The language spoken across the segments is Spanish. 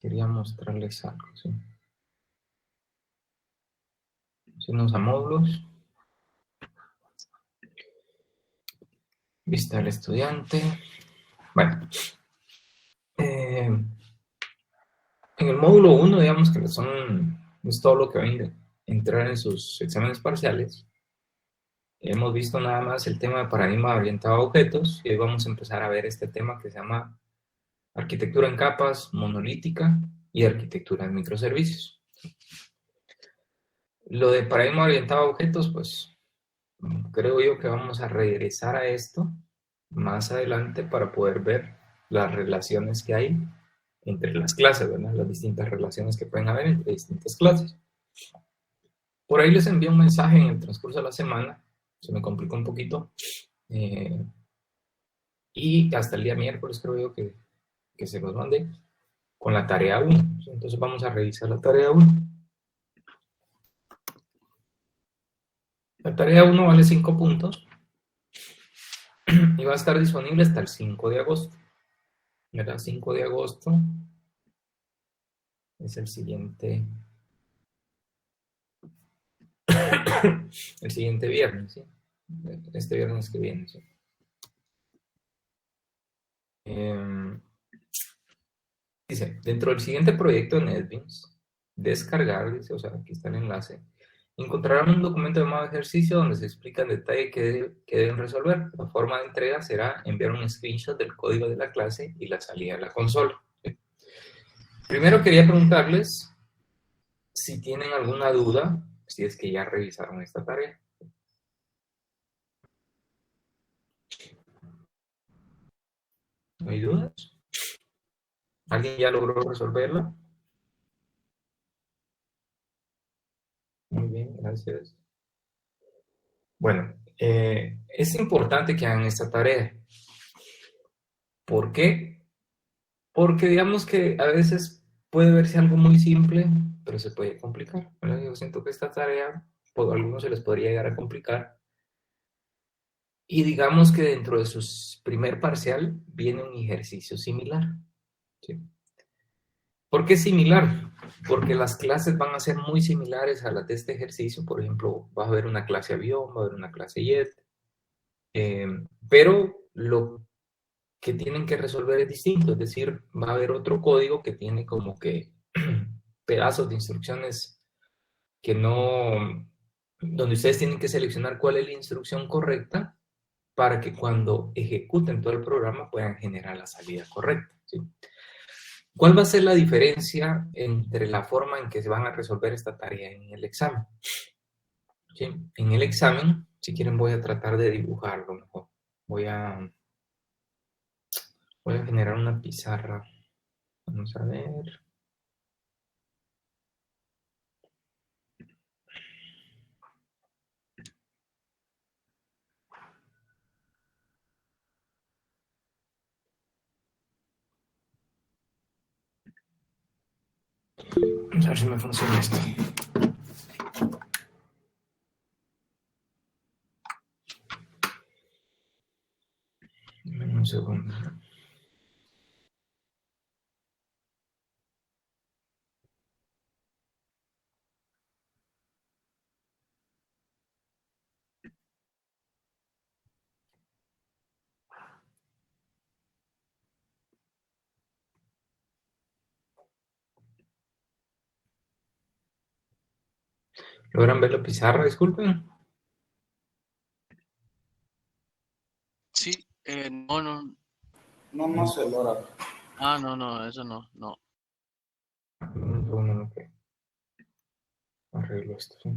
Quería mostrarles algo, ¿sí? Signos a módulos. Vista del estudiante. Bueno. En el módulo 1, digamos que es todo lo que va a entrar en sus exámenes parciales. Hemos visto nada más el tema de paradigma orientado a objetos y hoy vamos a empezar a ver este tema que se llama arquitectura en capas, monolítica y arquitectura en microservicios. Lo de paradigma orientado a objetos, pues creo yo que vamos a regresar a esto más adelante para poder ver las relaciones que hay entre las clases, ¿verdad? Las distintas relaciones que pueden haber entre distintas clases. Por ahí les envié un mensaje en el transcurso de la semana, se me complicó un poquito, y hasta el día miércoles creo yo que se los mandé con la tarea 1. Entonces vamos a revisar la tarea 1. La tarea 1 vale 5 puntos y va a estar disponible hasta el 5 de agosto. ¿Verdad? 5 de agosto es el siguiente viernes, ¿sí? Este viernes que viene, ¿sí? Dice, dentro del siguiente proyecto de NetBeans, descargar, dice, o sea, aquí está el enlace, encontrarán un documento llamado ejercicio donde se explica en detalle qué deben resolver. La forma de entrega será enviar un screenshot del código de la clase y la salida de la consola. Primero quería preguntarles si tienen alguna duda, si es que ya revisaron esta tarea. ¿No hay dudas? ¿Alguien ya logró resolverla? Muy bien, gracias. Bueno, es importante que hagan esta tarea. ¿Por qué? Porque digamos que a veces puede verse algo muy simple, pero se puede complicar. Bueno, yo siento que esta tarea, pues, a algunos se les podría llegar a complicar. Y digamos que dentro de su primer parcial viene un ejercicio similar. ¿Sí? ¿Por qué similar? Porque las clases van a ser muy similares a las de este ejercicio. Por ejemplo, va a haber una clase avión, va a haber una clase jet. Pero lo que tienen que resolver es distinto, es decir, va a haber otro código que tiene como que pedazos de instrucciones que no, donde ustedes tienen que seleccionar cuál es la instrucción correcta para que cuando ejecuten todo el programa puedan generar la salida correcta, ¿sí? ¿Cuál va a ser la diferencia entre la forma en que se van a resolver esta tarea en el examen? ¿Sí? En el examen, si quieren voy a tratar de dibujarlo mejor. Voy a generar una pizarra. Vamos a ver. Vamos a ver si me funciona esto. Dame un segundo. ¿Logran ver la pizarra? Disculpen. Sí, no, no. No se logra. Ah, no, eso no. Un segundo, no que arreglo esto. ¿Sí?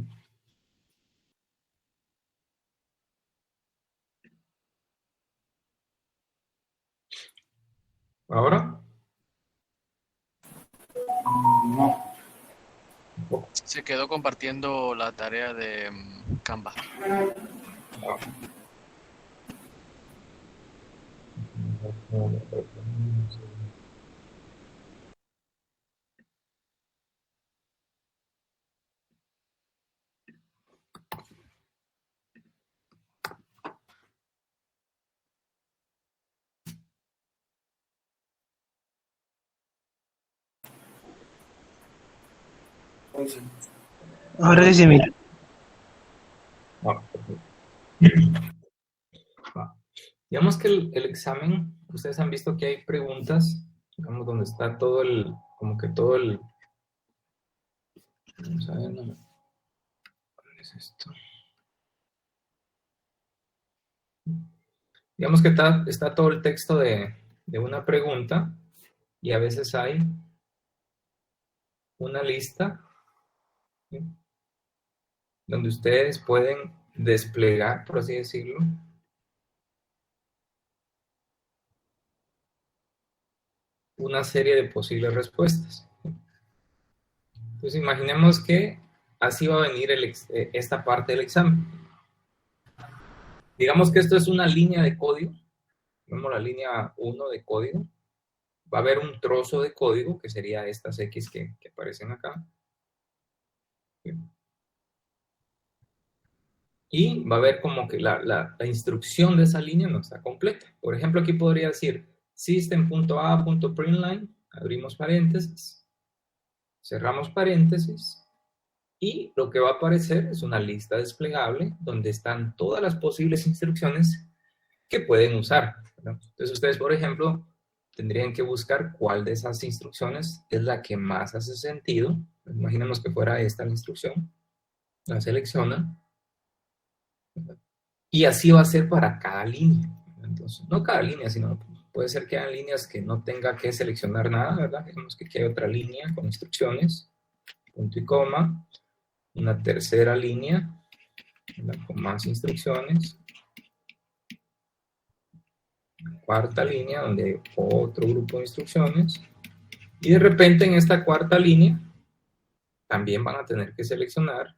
¿Ahora? No. Se quedó compartiendo la tarea de Canva. Hoy sí. Ahora sí, mira. Ah, perfecto. Va. Digamos que el examen, ustedes han visto que hay preguntas, digamos, donde está todo el, como que todo el, vamos a ver, no, ¿cuál es esto? Digamos que está todo el texto de una pregunta y a veces hay una lista, ¿sí?, donde ustedes pueden desplegar, por así decirlo, una serie de posibles respuestas. Entonces imaginemos que así va a venir esta parte del examen. Digamos que esto es una línea de código, vemos la línea 1 de código, va a haber un trozo de código, que sería estas X que aparecen acá, y va a haber como que la instrucción de esa línea no está completa. Por ejemplo, aquí podría decir system.a.println, abrimos paréntesis, cerramos paréntesis, y lo que va a aparecer es una lista desplegable donde están todas las posibles instrucciones que pueden usar, ¿verdad? Entonces ustedes, por ejemplo, tendrían que buscar cuál de esas instrucciones es la que más hace sentido. Imaginemos que fuera esta la instrucción, la seleccionan, y así va a ser para cada línea. Entonces, no cada línea, sino puede ser que hayan líneas que no tenga que seleccionar nada, ¿verdad? Digamos que aquí hay otra línea con instrucciones, punto y coma, una tercera línea, ¿verdad?, con más instrucciones, cuarta línea donde hay otro grupo de instrucciones, y de repente en esta cuarta línea también van a tener que seleccionar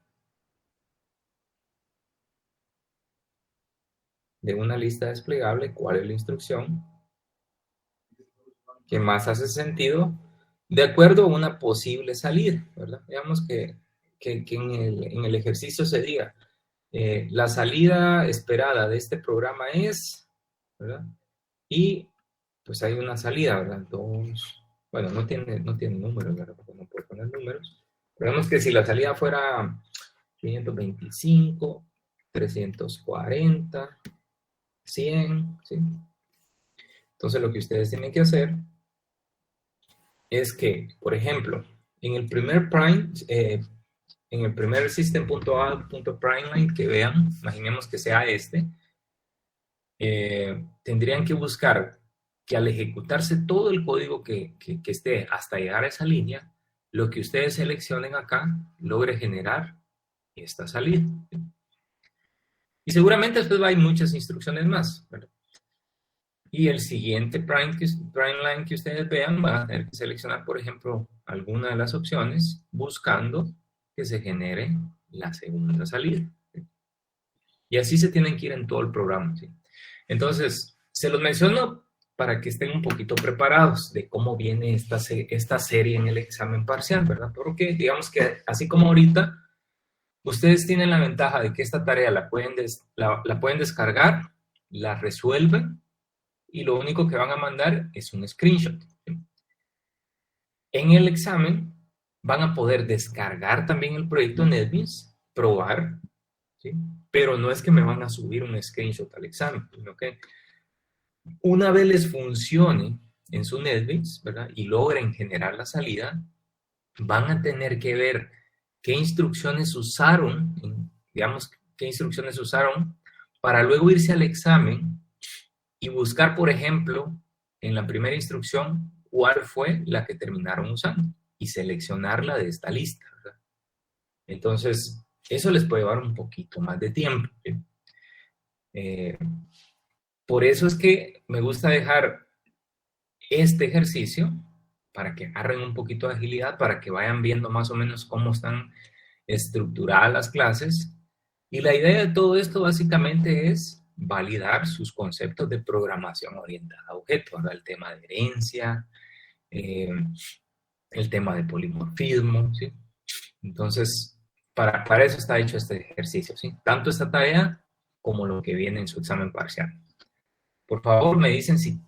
de una lista desplegable cuál es la instrucción que más hace sentido de acuerdo a una posible salida, ¿verdad? Digamos que en el ejercicio se diga, la salida esperada de este programa es, ¿verdad? Y pues hay una salida, ¿verdad? Bueno, no tiene números, ¿verdad? Porque no puede poner números. Pero digamos que si la salida fuera 525, 340, 100, ¿sí? Entonces lo que ustedes tienen que hacer es que, por ejemplo, en el primer system.out.println que vean, imaginemos que sea este, tendrían que buscar que al ejecutarse todo el código que esté hasta llegar a esa línea, lo que ustedes seleccionen acá logre generar esta salida. Y seguramente después hay muchas instrucciones más, ¿verdad? Y el siguiente line que ustedes vean van a tener que seleccionar, por ejemplo, alguna de las opciones buscando que se genere la segunda salida. Y así se tienen que ir en todo el programa, ¿sí? Entonces, se los menciono para que estén un poquito preparados de cómo viene esta serie en el examen parcial, ¿verdad? Porque digamos que así como ahorita, ustedes tienen la ventaja de que esta tarea la pueden descargar, la resuelven, y lo único que van a mandar es un screenshot, ¿sí? En el examen van a poder descargar también el proyecto NetBeans, probar, ¿sí? Pero no es que me van a subir un screenshot al examen, sino que una vez les funcione en su NetBeans, ¿verdad?, y logren generar la salida, van a tener que ver qué instrucciones usaron, digamos, qué instrucciones usaron para luego irse al examen y buscar, por ejemplo, en la primera instrucción, cuál fue la que terminaron usando y seleccionarla de esta lista, ¿verdad? Entonces, eso les puede llevar un poquito más de tiempo, ¿sí? Por eso es que me gusta dejar este ejercicio para que agarren un poquito de agilidad, para que vayan viendo más o menos cómo están estructuradas las clases. Y la idea de todo esto básicamente es validar sus conceptos de programación orientada a objetos, ¿verdad? El tema de herencia, el tema de polimorfismo, ¿sí? Entonces, para eso está hecho este ejercicio, ¿sí? Tanto esta tarea como lo que viene en su examen parcial. Por favor, me dicen si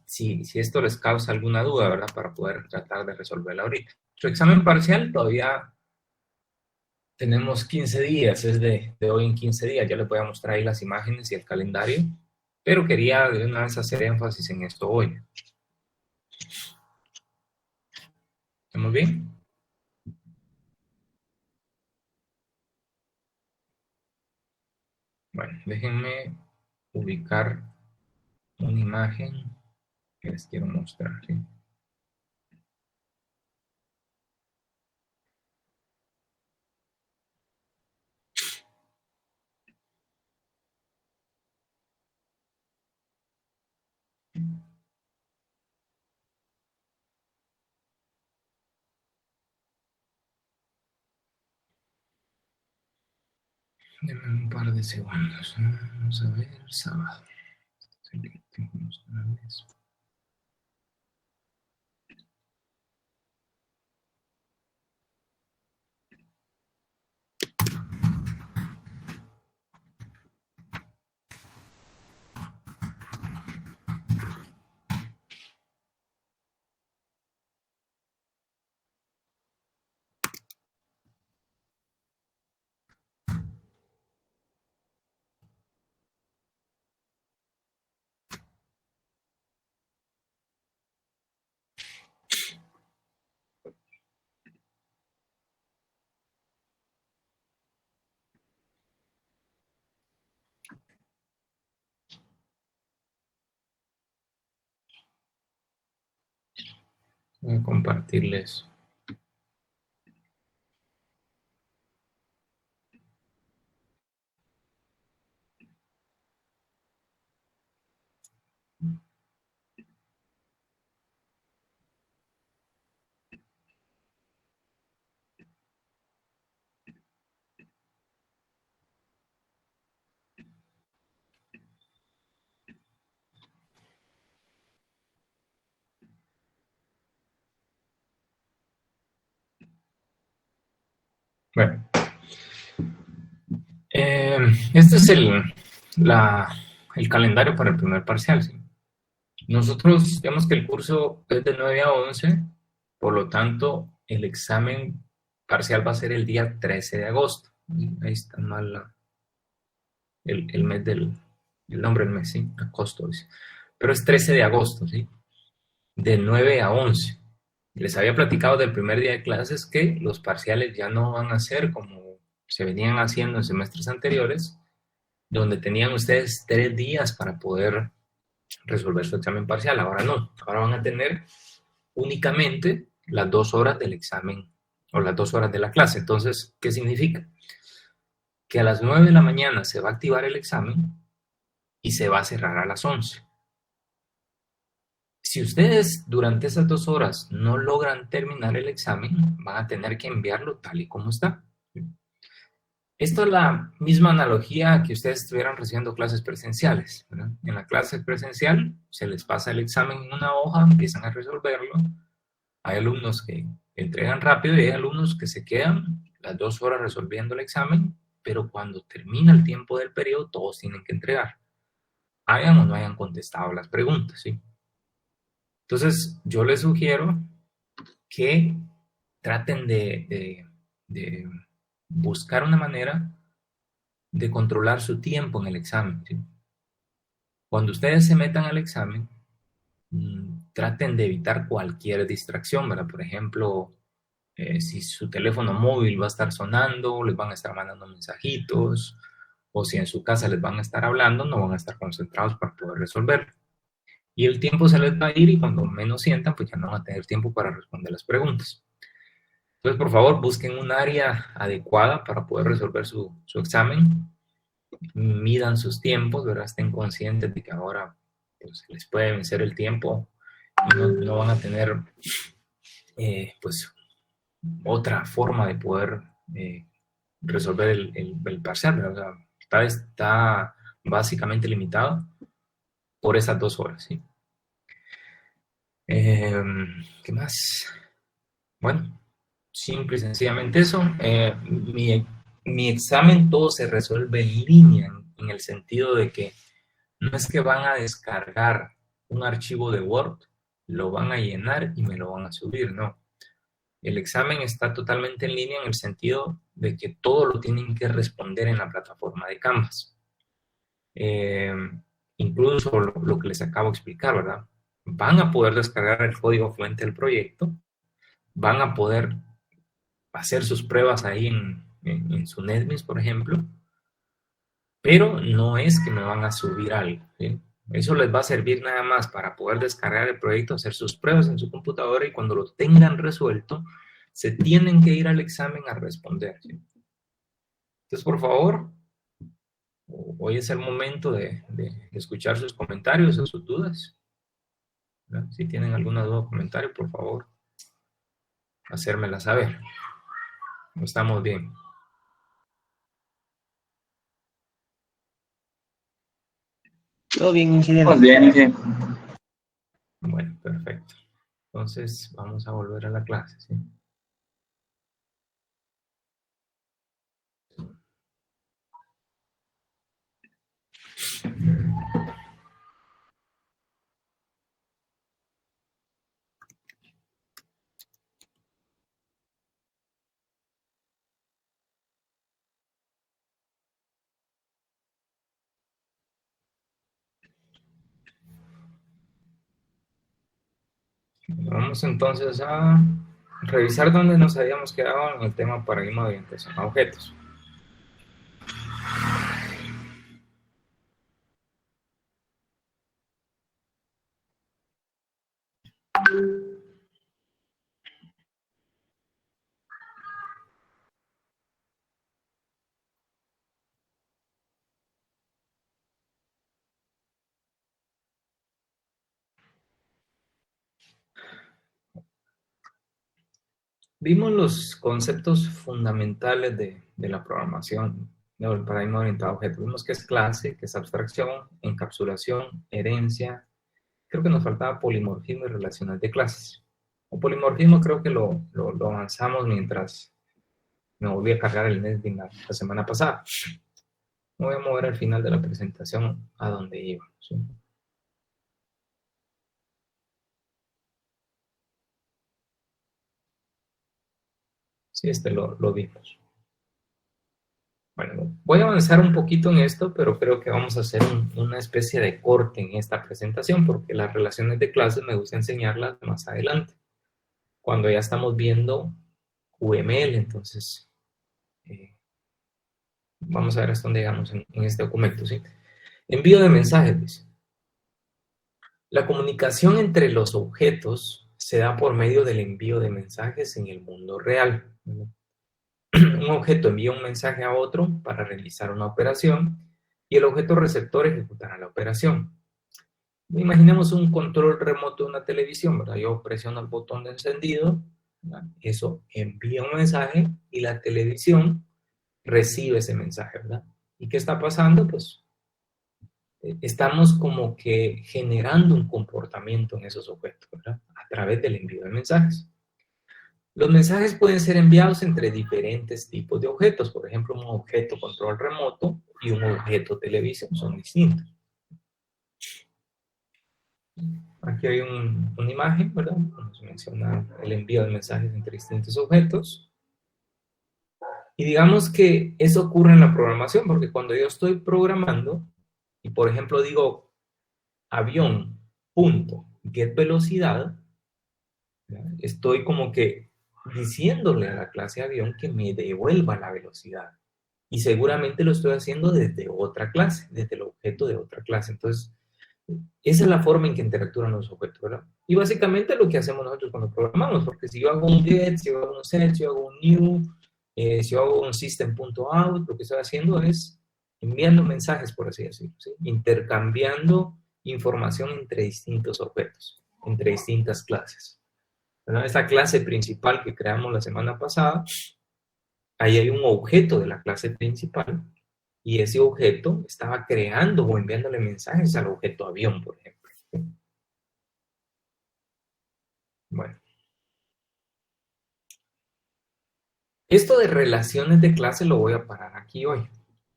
esto les causa alguna duda, ¿verdad? Para poder tratar de resolverla ahorita. Su examen parcial todavía tenemos 15 días, es de hoy en 15 días. Ya les voy a mostrar ahí las imágenes y el calendario, pero quería de una vez hacer énfasis en esto hoy. ¿Estamos bien? Bueno, déjenme ubicar una imagen que les quiero mostrar, ¿sí? Denme un par de segundos. Vamos a ver, sábado. Tengo que mostrarles. Voy a compartirles. Bueno, este es el calendario para el primer parcial, ¿sí? Nosotros vemos que el curso es de 9 a 11, por lo tanto, el examen parcial va a ser el día 13 de agosto. Ahí está mal el mes el nombre del mes, ¿sí? Agosto, dice. Pero es 13 de agosto, ¿sí? De 9 a 11. Les había platicado del primer día de clases que los parciales ya no van a ser como se venían haciendo en semestres anteriores, donde tenían ustedes 3 días para poder resolver su examen parcial. Ahora no, ahora van a tener únicamente las 2 horas del examen o las 2 horas de la clase. Entonces, ¿qué significa? Que a las 9 de la mañana se va a activar el examen y se va a cerrar a las 11. Si ustedes durante esas 2 horas no logran terminar el examen, van a tener que enviarlo tal y como está. Esto es la misma analogía que ustedes estuvieran recibiendo clases presenciales, ¿verdad? En la clase presencial se les pasa el examen en una hoja, empiezan a resolverlo. Hay alumnos que entregan rápido y hay alumnos que se quedan las 2 horas resolviendo el examen, pero cuando termina el tiempo del periodo todos tienen que entregar, hayan o no hayan contestado las preguntas, ¿sí? Entonces yo les sugiero que traten de buscar una manera de controlar su tiempo en el examen, ¿sí? Cuando ustedes se metan al examen, traten de evitar cualquier distracción, ¿verdad? Por ejemplo, si su teléfono móvil va a estar sonando, les van a estar mandando mensajitos, o si en su casa les van a estar hablando, no van a estar concentrados para poder resolver. Y el tiempo se les va a ir y cuando menos sientan, pues ya no van a tener tiempo para responder las preguntas. Entonces, por favor, busquen un área adecuada para poder resolver su examen. Midan sus tiempos, ¿verdad? Estén conscientes de que ahora pues, les puede vencer el tiempo y no van a tener pues otra forma de poder resolver el parcial, ¿verdad? O sea, está básicamente limitado por esas 2 horas, ¿sí? ¿Qué más? Bueno, simple y sencillamente eso. Mi examen todo se resuelve en línea, en el sentido de que no es que van a descargar un archivo de Word, lo van a llenar y me lo van a subir, no. el examen está totalmente en línea en el sentido de que todo lo tienen que responder en la plataforma de Canvas. Incluso lo que les acabo de explicar, ¿verdad? Van a poder descargar el código fuente del proyecto, van a poder hacer sus pruebas ahí en su NetBeans, por ejemplo, pero no es que me van a subir algo, ¿sí? Eso les va a servir nada más para poder descargar el proyecto, hacer sus pruebas en su computadora y cuando lo tengan resuelto, se tienen que ir al examen a responder, ¿sí? Entonces, por favor, hoy es el momento de escuchar sus comentarios o sus dudas, ¿verdad? Si tienen alguna duda o comentario, por favor, hacérmela saber. Estamos bien. Todo bien, ingeniero. Pues bien, Inge. Bueno, perfecto. Entonces, vamos a volver a la clase, ¿sí? Vamos entonces a revisar dónde nos habíamos quedado en el tema paradigma de orientación a objetos. Vimos los conceptos fundamentales de la programación del paradigma orientado a objetos. Vimos que es clase, que es abstracción, encapsulación, herencia. Creo que nos faltaba polimorfismo y relaciones de clases. O polimorfismo creo que lo avanzamos mientras me volví a cargar el NetBeans la semana pasada. Me voy a mover al final de la presentación a donde iba, ¿sí? Sí, lo vimos. Bueno, voy a avanzar un poquito en esto, pero creo que vamos a hacer una especie de corte en esta presentación, porque las relaciones de clases me gusta enseñarlas más adelante, cuando ya estamos viendo UML. Entonces, vamos a ver hasta dónde llegamos en este documento, ¿sí? Envío de mensajes, dice. La comunicación entre los objetos se da por medio del envío de mensajes en el mundo real, ¿no? Un objeto envía un mensaje a otro para realizar una operación y el objeto receptor ejecutará la operación. Imaginemos un control remoto de una televisión, ¿verdad? Yo presiono el botón de encendido, ¿verdad? Eso envía un mensaje y la televisión recibe ese mensaje, ¿verdad? ¿Y qué está pasando? Pues estamos como que generando un comportamiento en esos objetos, ¿verdad? A través del envío de mensajes. Los mensajes pueden ser enviados entre diferentes tipos de objetos. Por ejemplo, un objeto control remoto y un objeto televisión son distintos. Aquí hay una imagen, ¿verdad? Nos menciona el envío de mensajes entre distintos objetos. Y digamos que eso ocurre en la programación, porque cuando yo estoy programando, y por ejemplo digo avión, punto, get velocidad, ¿verdad? Estoy como que diciéndole a la clase avión que me devuelva la velocidad. Y seguramente lo estoy haciendo desde otra clase, desde el objeto de otra clase. Entonces, esa es la forma en que interactúan los objetos, ¿verdad? Y básicamente lo que hacemos nosotros cuando programamos, porque si yo hago un get, si yo hago un set, si yo hago un new, si yo hago un system.out, lo que estoy haciendo es enviando mensajes, por así decirlo, ¿sí? Intercambiando información entre distintos objetos, entre distintas clases, ¿verdad? Esta clase principal que creamos la semana pasada, ahí hay un objeto de la clase principal y ese objeto estaba creando o enviándole mensajes al objeto avión, por ejemplo. Bueno. Esto de relaciones de clase lo voy a parar aquí hoy.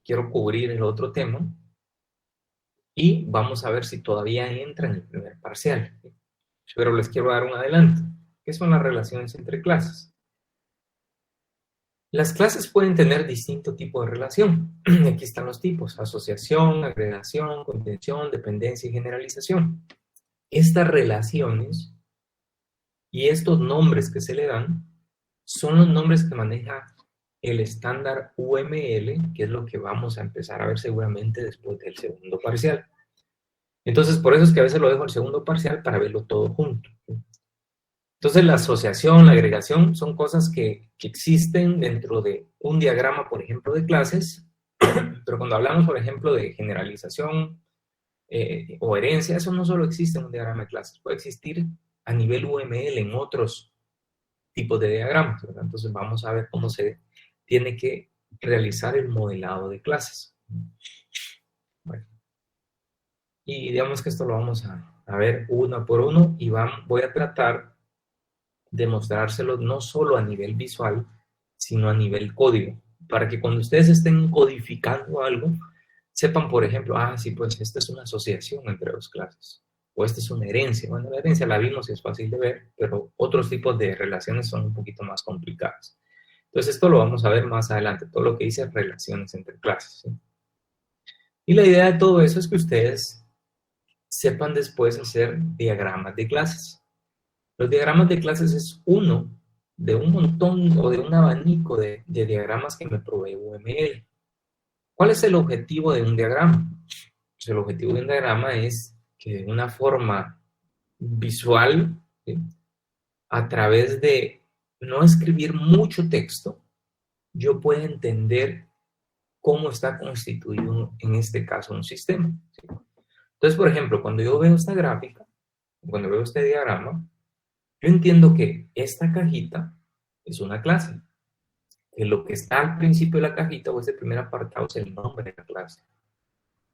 Quiero cubrir el otro tema y vamos a ver si todavía entra en el primer parcial. Pero les quiero dar un adelanto. ¿Qué son las relaciones entre clases? Las clases pueden tener distinto tipo de relación. Aquí están los tipos: asociación, agregación, contención, dependencia y generalización. Estas relaciones y estos nombres que se le dan son los nombres que maneja el estándar UML, que es lo que vamos a empezar a ver seguramente después del segundo parcial. Entonces, por eso es que a veces lo dejo al segundo parcial para verlo todo junto. Entonces, la asociación, la agregación son cosas que existen dentro de un diagrama, por ejemplo, de clases, pero cuando hablamos, por ejemplo, de generalización o herencia, eso no solo existe en un diagrama de clases, puede existir a nivel UML en otros tipos de diagramas, ¿verdad? Entonces, vamos a ver cómo se tiene que realizar el modelado de clases. Bueno, y digamos que esto lo vamos a ver uno por uno y voy a tratar de mostrárselo no solo a nivel visual, sino a nivel código, para que cuando ustedes estén codificando algo, sepan, por ejemplo, sí, pues esta es una asociación entre dos clases, o esta es una herencia. Bueno, la herencia la vimos y es fácil de ver, pero otros tipos de relaciones son un poquito más complicadas. Entonces esto lo vamos a ver más adelante, todo lo que dice relaciones entre clases, ¿sí? Y la idea de todo eso es que ustedes sepan después hacer diagramas de clases. Los diagramas de clases es uno de un montón o de un abanico de diagramas que me provee UML. ¿Cuál es el objetivo de un diagrama? Pues el objetivo de un diagrama es que de una forma visual, ¿sí?, a través de no escribir mucho texto, yo pueda entender cómo está constituido, en este caso, un sistema, ¿sí? Entonces, por ejemplo, cuando yo veo esta gráfica, cuando veo este diagrama, yo entiendo que esta cajita es una clase, que lo que está al principio de la cajita o ese primer apartado es el nombre de la clase.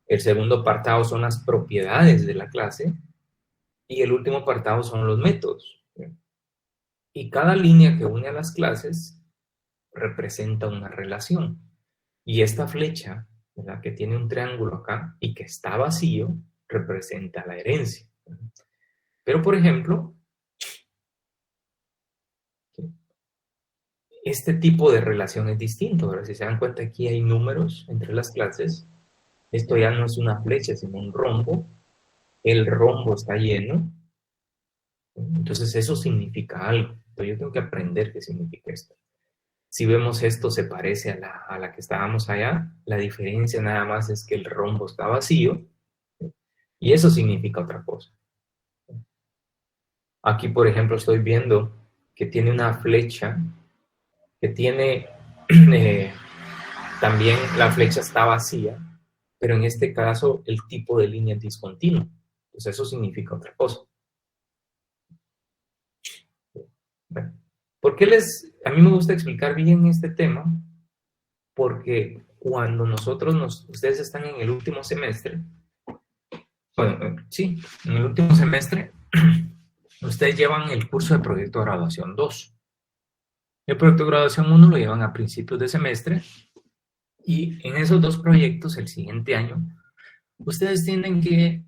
El segundo apartado son las propiedades de la clase y el último apartado son los métodos. Y cada línea que une a las clases representa una relación. Y esta flecha, ¿verdad?, que tiene un triángulo acá y que está vacío, representa la herencia. Pero, por ejemplo, este tipo de relación es distinto, ¿verdad? Si se dan cuenta, aquí hay números entre las clases. Esto ya no es una flecha, sino un rombo. El rombo está lleno. Entonces, eso significa algo. Entonces, yo tengo que aprender qué significa esto. Si vemos esto, se parece a la que estábamos allá. La diferencia nada más es que el rombo está vacío. Y eso significa otra cosa. Aquí, por ejemplo, estoy viendo que tiene una flecha que tiene, también la flecha está vacía, pero en este caso el tipo de línea es discontinuo. Entonces eso significa otra cosa. Bueno, ¿por qué a mí me gusta explicar bien este tema? Porque cuando ustedes están en el último semestre, bueno, sí, en el último semestre, ustedes llevan el curso de proyecto de graduación 2. El proyecto de graduación 1 lo llevan a principios de semestre y en esos dos proyectos, el siguiente año, ustedes tienen que,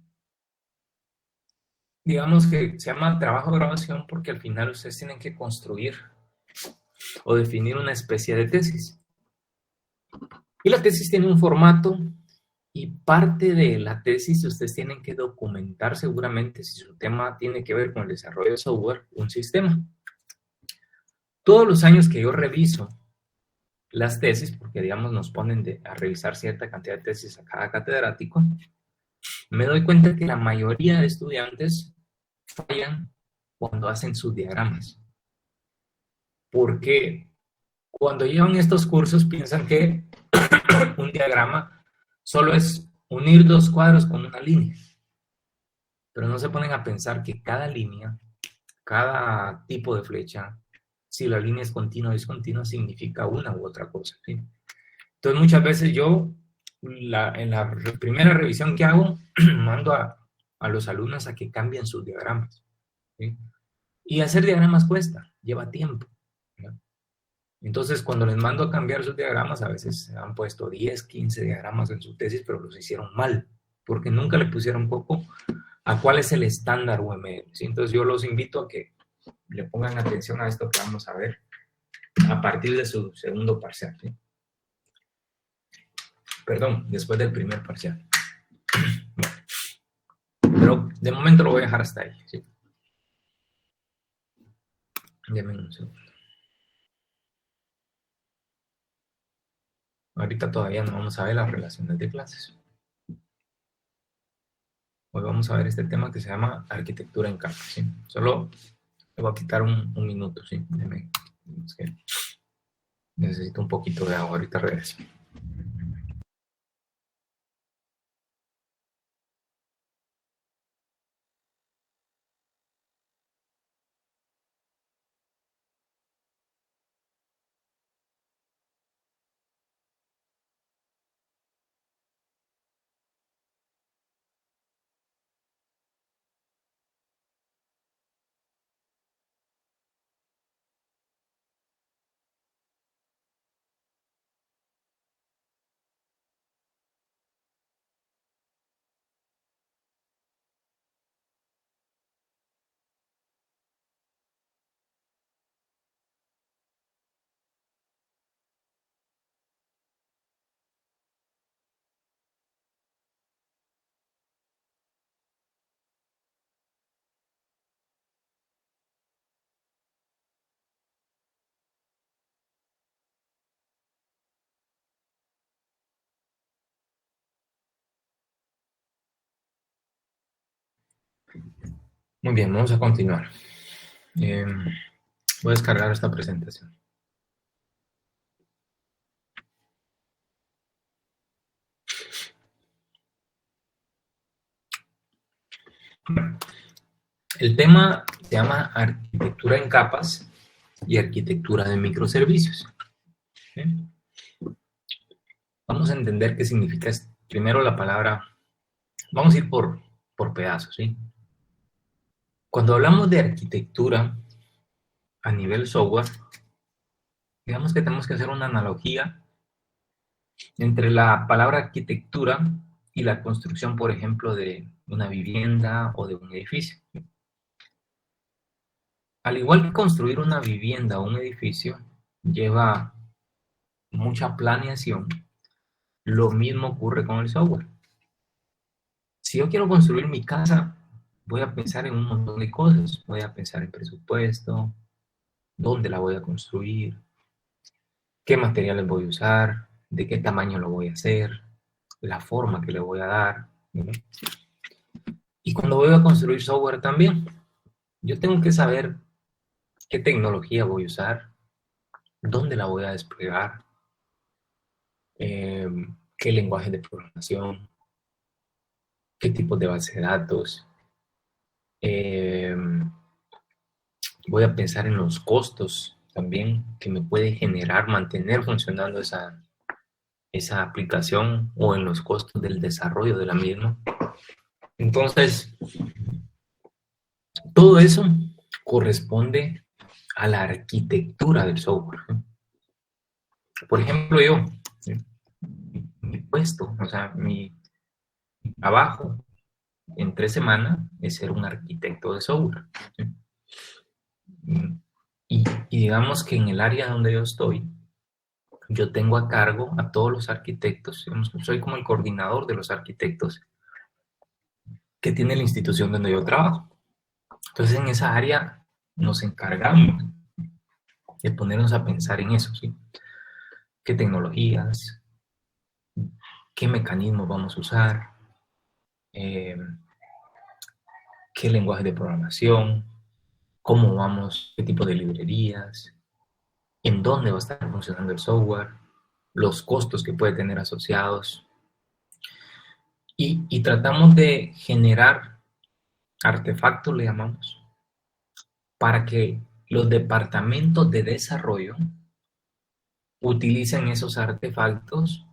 digamos que se llama trabajo de graduación porque al final ustedes tienen que construir o definir una especie de tesis. Y la tesis tiene un formato y parte de la tesis ustedes tienen que documentar seguramente, si su tema tiene que ver con el desarrollo de software, un sistema. Todos los años que yo reviso las tesis, porque digamos nos ponen a revisar cierta cantidad de tesis a cada catedrático, me doy cuenta que la mayoría de estudiantes fallan cuando hacen sus diagramas. Porque cuando llevan estos cursos piensan que un diagrama solo es unir dos cuadros con una línea. Pero no se ponen a pensar que cada línea, cada tipo de flecha, si la línea es continua o discontinua, significa una u otra cosa, ¿sí? Entonces, muchas veces yo, en la primera revisión que hago, mando a los alumnos a que cambien sus diagramas, ¿sí? Y hacer diagramas cuesta, lleva tiempo, ¿no? Entonces, cuando les mando a cambiar sus diagramas, a veces han puesto 10, 15 diagramas en su tesis, pero los hicieron mal, porque nunca le pusieron foco a cuál es el estándar UML, ¿sí? Entonces, yo los invito a que le pongan atención a esto que vamos a ver a partir de su segundo parcial, ¿sí? Perdón, después del primer parcial. Pero de momento lo voy a dejar hasta ahí, ¿sí? Denme un segundo. Ahorita todavía no vamos a ver las relaciones de clases. Hoy vamos a ver este tema que se llama arquitectura en capas, ¿sí? Solo le voy a quitar un minuto, ¿sí? Es que necesito un poquito de agua, ahorita regreso. Muy bien, vamos a continuar. Voy a descargar esta presentación. El tema se llama arquitectura en capas y arquitectura de microservicios. ¿Sí? Vamos a entender qué significa primero la palabra. Vamos a ir por pedazos, ¿sí? Cuando hablamos de arquitectura a nivel software, digamos que tenemos que hacer una analogía entre la palabra arquitectura y la construcción, por ejemplo, de una vivienda o de un edificio. Al igual que construir una vivienda o un edificio lleva mucha planeación, lo mismo ocurre con el software. Si yo quiero construir mi casa, voy a pensar en un montón de cosas. Voy a pensar en presupuesto, dónde la voy a construir, qué materiales voy a usar, de qué tamaño lo voy a hacer, la forma que le voy a dar, ¿no? Y cuando voy a construir software también, yo tengo que saber qué tecnología voy a usar, dónde la voy a desplegar, qué lenguaje de programación, qué tipo de base de datos. Voy a pensar en los costos también que me puede generar mantener funcionando esa aplicación o en los costos del desarrollo de la misma. Entonces, todo eso corresponde a la arquitectura del software. Por ejemplo, yo, mi puesto, o sea, mi trabajo en 3 semanas es ser un arquitecto de software. Y digamos que en el área donde yo estoy, yo tengo a cargo a todos los arquitectos, digamos, soy como el coordinador de los arquitectos que tiene la institución donde yo trabajo. Entonces, en esa área nos encargamos de ponernos a pensar en eso, ¿sí? ¿Qué tecnologías? ¿Qué mecanismos vamos a usar? ¿Qué lenguaje de programación? ¿Cómo vamos? ¿Qué tipo de librerías? ¿En dónde va a estar funcionando el software? Los costos que puede tener asociados. Y tratamos de generar artefactos, le llamamos, para que los departamentos de desarrollo utilicen esos artefactos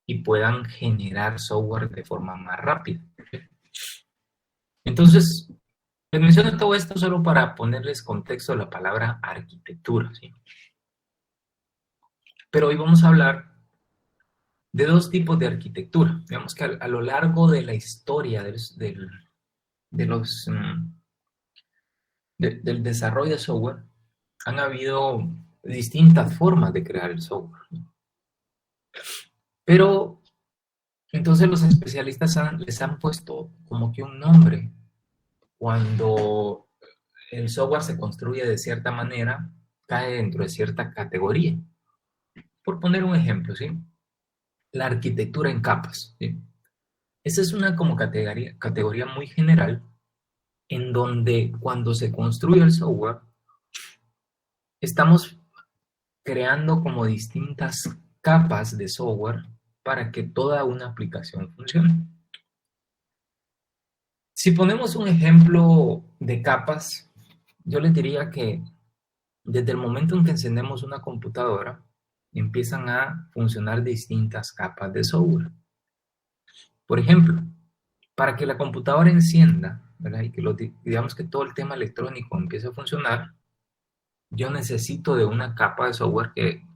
y puedan generar software de forma más rápida. Entonces, les menciono todo esto solo para ponerles contexto a la palabra arquitectura, ¿sí? Pero hoy vamos a hablar de 2 tipos de arquitectura. Digamos que a lo largo de la historia del desarrollo de software, han habido distintas formas de crear el software. Pero entonces los especialistas les han puesto como que un nombre cuando el software se construye de cierta manera, cae dentro de cierta categoría. Por poner un ejemplo, ¿sí? La arquitectura en capas, ¿sí? Esa es una como categoría muy general en donde cuando se construye el software estamos creando como distintas capas de software para que toda una aplicación funcione. Si ponemos un ejemplo de capas, yo les diría que desde el momento en que encendemos una computadora, empiezan a funcionar distintas capas de software. Por ejemplo, para que la computadora encienda, ¿verdad? Y que digamos que todo el tema electrónico empiece a funcionar, yo necesito de una capa de software que,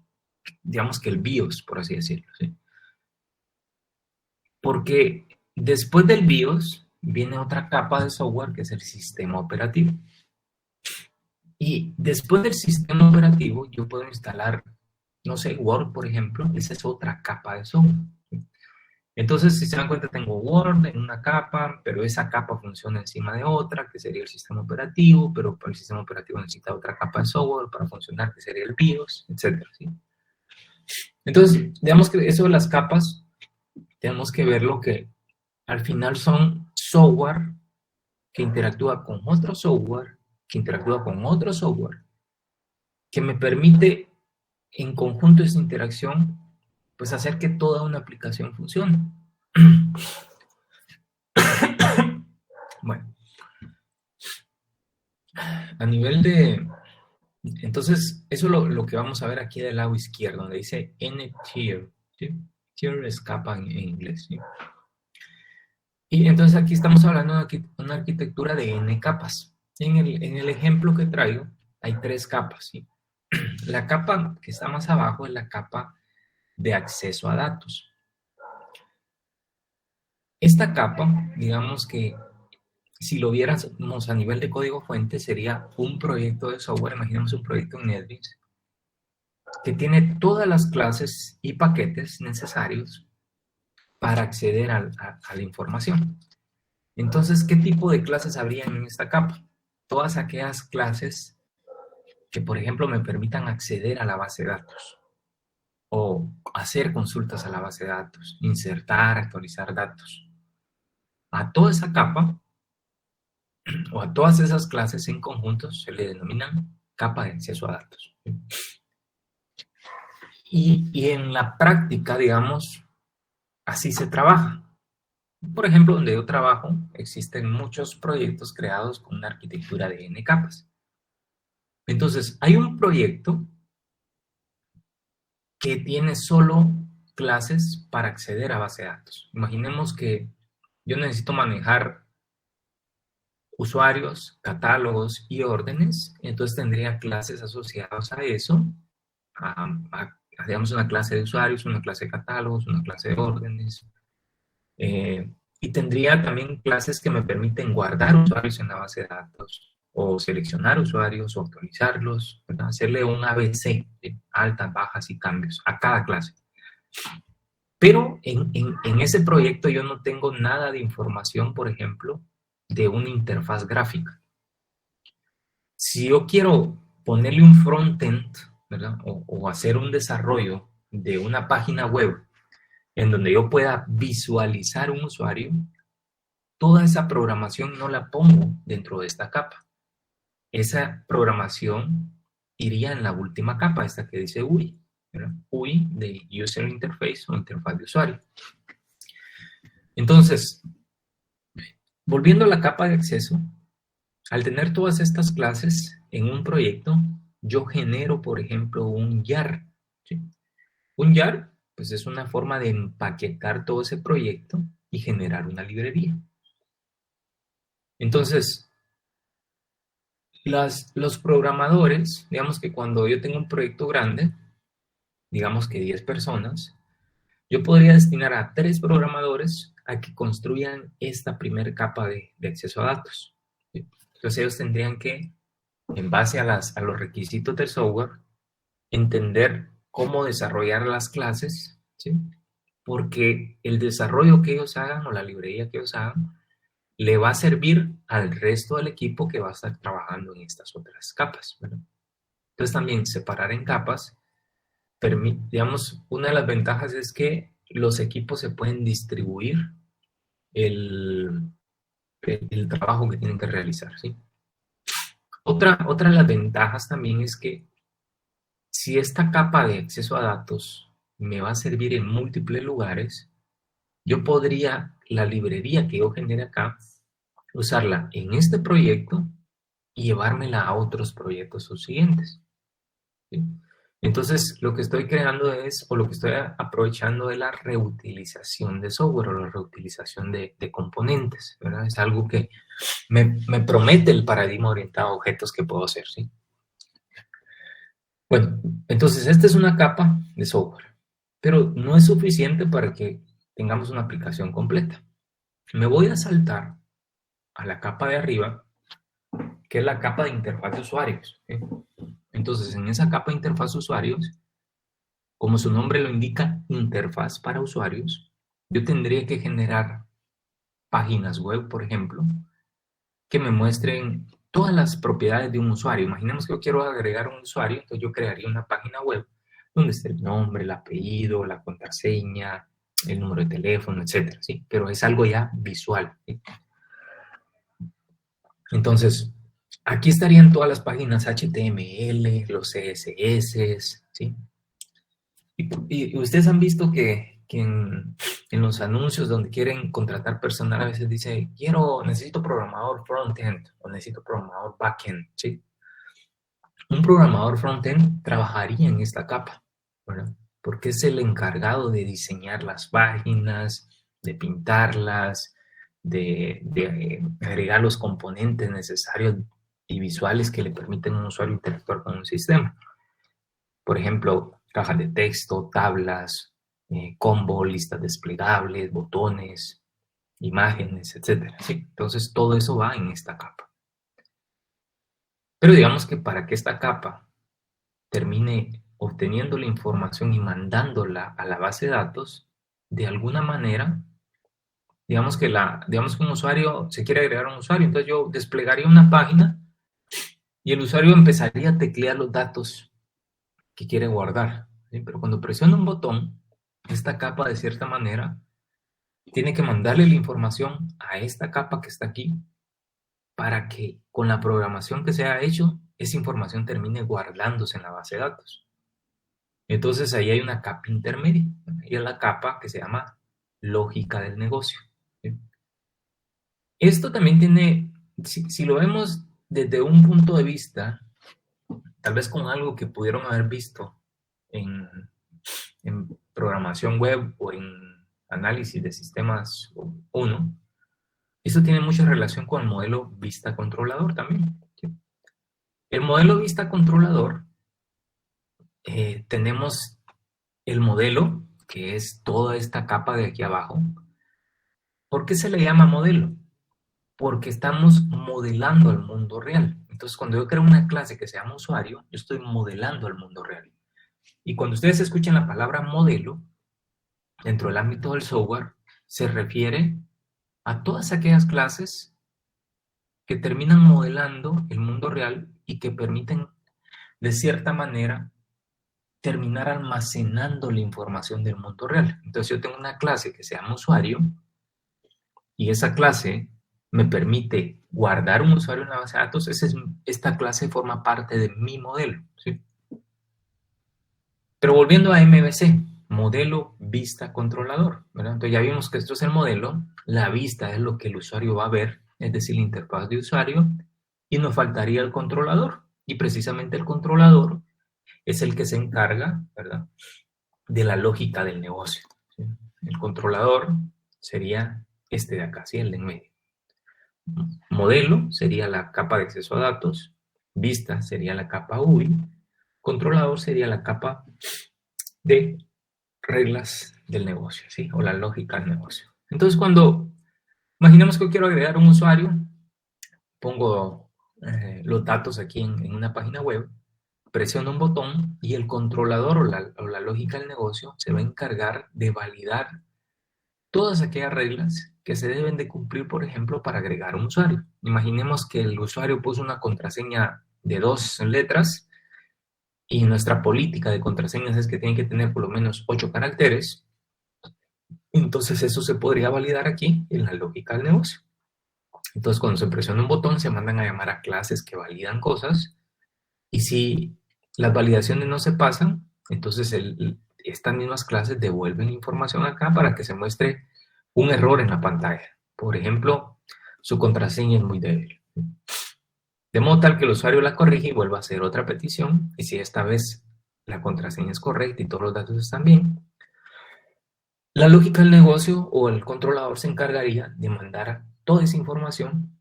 digamos que el BIOS, por así decirlo, ¿sí? Porque después del BIOS viene otra capa de software que es el sistema operativo. Y después del sistema operativo yo puedo instalar, no sé, Word, por ejemplo. Esa es otra capa de software. Entonces, si se dan cuenta, tengo Word en una capa, pero esa capa funciona encima de otra, que sería el sistema operativo, pero para el sistema operativo necesita otra capa de software para funcionar, que sería el BIOS, etc. ¿Sí? Entonces, digamos que eso de las capas, tenemos que ver lo que al final son software que interactúa con otro software, que interactúa con otro software, que me permite en conjunto esa interacción, pues hacer que toda una aplicación funcione. Bueno, a nivel de... Entonces, eso es lo que vamos a ver aquí del lado izquierdo, donde dice N-tier, ¿sí? Tier es capa en inglés, ¿sí? Y entonces aquí estamos hablando de una arquitectura de N capas. En el ejemplo que traigo, hay 3 capas, ¿sí? La capa que está más abajo es la capa de acceso a datos. Esta capa, digamos que si lo viéramos a nivel de código fuente, sería un proyecto de software. Imaginemos un proyecto en NetBeans que tiene todas las clases y paquetes necesarios para acceder a la información. Entonces, ¿qué tipo de clases habría en esta capa? Todas aquellas clases que, por ejemplo, me permitan acceder a la base de datos o hacer consultas a la base de datos, insertar, actualizar datos. A toda esa capa o a todas esas clases en conjunto se le denominan capa de acceso a datos. Y en la práctica, digamos, así se trabaja. Por ejemplo, donde yo trabajo, existen muchos proyectos creados con una arquitectura de N capas. Entonces, hay un proyecto que tiene solo clases para acceder a base de datos. Imaginemos que yo necesito manejar usuarios, catálogos y órdenes, entonces tendría clases asociadas a eso, digamos una clase de usuarios, una clase de catálogos, una clase de órdenes, y tendría también clases que me permiten guardar usuarios en la base de datos, o seleccionar usuarios, o actualizarlos, ¿verdad? Hacerle un ABC de altas, bajas y cambios a cada clase. Pero en ese proyecto yo no tengo nada de información, por ejemplo, de una interfaz gráfica. Si yo quiero ponerle un frontend, ¿verdad? O hacer un desarrollo de una página web en donde yo pueda visualizar un usuario, toda esa programación no la pongo dentro de esta capa. Esa programación iría en la última capa, esta que dice UI, ¿verdad? UI de User Interface o interfaz de usuario. Entonces, volviendo a la capa de acceso, al tener todas estas clases en un proyecto, yo genero, por ejemplo, un YAR, ¿sí? Un YAR, pues es una forma de empaquetar todo ese proyecto y generar una librería. Entonces, los programadores, digamos que cuando yo tengo un proyecto grande, digamos que 10 personas, yo podría destinar a 3 programadores a que construyan esta primera capa de acceso a datos. Entonces ellos tendrían que, en base a los requisitos del software, entender cómo desarrollar las clases, ¿sí? Porque el desarrollo que ellos hagan o la librería que ellos hagan le va a servir al resto del equipo que va a estar trabajando en estas otras capas, ¿verdad? Entonces también separar en capas, digamos, una de las ventajas es que los equipos se pueden distribuir el trabajo que tienen que realizar, ¿sí? Otra de las ventajas también es que si esta capa de acceso a datos me va a servir en múltiples lugares, yo podría, la librería que yo genere acá, usarla en este proyecto y llevármela a otros proyectos subsiguientes, ¿sí? Entonces, lo que estoy creando es, o lo que estoy aprovechando es la reutilización de software o la reutilización de componentes, ¿verdad? Es algo que me promete el paradigma orientado a objetos que puedo hacer, ¿sí? Bueno, entonces esta es una capa de software, pero no es suficiente para que tengamos una aplicación completa. Me voy a saltar a la capa de arriba, que es la capa de interfaz de usuarios, ¿sí? Entonces, en esa capa de interfaz de usuarios, como su nombre lo indica, interfaz para usuarios, yo tendría que generar páginas web, por ejemplo, que me muestren todas las propiedades de un usuario. Imaginemos que yo quiero agregar un usuario, entonces yo crearía una página web donde esté el nombre, el apellido, la contraseña, el número de teléfono, etcétera, ¿sí? Pero es algo ya visual, ¿sí? Entonces, aquí estarían todas las páginas HTML, los CSS, ¿sí? Y ustedes han visto que en los anuncios donde quieren contratar personal a veces dice, necesito programador frontend o necesito programador backend, ¿sí? Un programador frontend trabajaría en esta capa, ¿verdad? Porque es el encargado de diseñar las páginas, de pintarlas, de agregar los componentes necesarios y visuales que le permiten a un usuario interactuar con un sistema. Por ejemplo, cajas de texto, tablas, combo, listas desplegables, botones, imágenes, etcétera, ¿sí? Entonces, todo eso va en esta capa. Pero digamos que para que esta capa termine obteniendo la información y mandándola a la base de datos, de alguna manera, digamos que un usuario se quiere agregar a un usuario, entonces yo desplegaría una página y el usuario empezaría a teclear los datos que quiere guardar, ¿sí? Pero cuando presiona un botón, esta capa de cierta manera tiene que mandarle la información a esta capa que está aquí para que con la programación que se ha hecho, esa información termine guardándose en la base de datos. Entonces ahí hay una capa intermedia, y es la capa que se llama lógica del negocio, ¿sí? Esto también tiene, si lo vemos desde un punto de vista, tal vez con algo que pudieron haber visto en programación web o en análisis de sistemas 1, esto tiene mucha relación con el modelo vista controlador también, ¿sí? El modelo vista controlador, tenemos el modelo, que es toda esta capa de aquí abajo. ¿Por qué se le llama modelo? Porque estamos modelando el mundo real. Entonces, cuando yo creo una clase que se llama usuario, yo estoy modelando el mundo real. Y cuando ustedes escuchan la palabra modelo, dentro del ámbito del software, se refiere a todas aquellas clases que terminan modelando el mundo real y que permiten, de cierta manera, terminar almacenando la información del mundo real. Entonces, yo tengo una clase que se llama usuario y esa clase me permite guardar un usuario en la base de datos. Esta clase forma parte de mi modelo, ¿sí? Pero volviendo a MVC, modelo vista controlador, ¿verdad? Entonces ya vimos que esto es el modelo, la vista es lo que el usuario va a ver, es decir, la interfaz de usuario, y nos faltaría el controlador. Y precisamente el controlador es el que se encarga, ¿verdad?, de la lógica del negocio, ¿sí? El controlador sería este de acá, ¿sí?, el de en medio. Modelo sería la capa de acceso a datos, vista sería la capa UI, controlador sería la capa de reglas del negocio, ¿sí?, o la lógica del negocio. Entonces, imaginemos que yo quiero agregar un usuario, pongo los datos aquí en una página web, presiona un botón y el controlador o la lógica del negocio se va a encargar de validar todas aquellas reglas que se deben de cumplir, por ejemplo, para agregar un usuario. Imaginemos que el usuario puso una contraseña de 2 letras y nuestra política de contraseñas es que tiene que tener por lo menos 8 caracteres. Entonces eso se podría validar aquí en la lógica del negocio. Entonces cuando se presiona un botón se mandan a llamar a clases que validan cosas, y si las validaciones no se pasan, entonces estas mismas clases devuelven información acá para que se muestre un error en la pantalla. Por ejemplo, su contraseña es muy débil. De modo tal que el usuario la corrige y vuelva a hacer otra petición, y si esta vez la contraseña es correcta y todos los datos están bien, la lógica del negocio o el controlador se encargaría de mandar toda esa información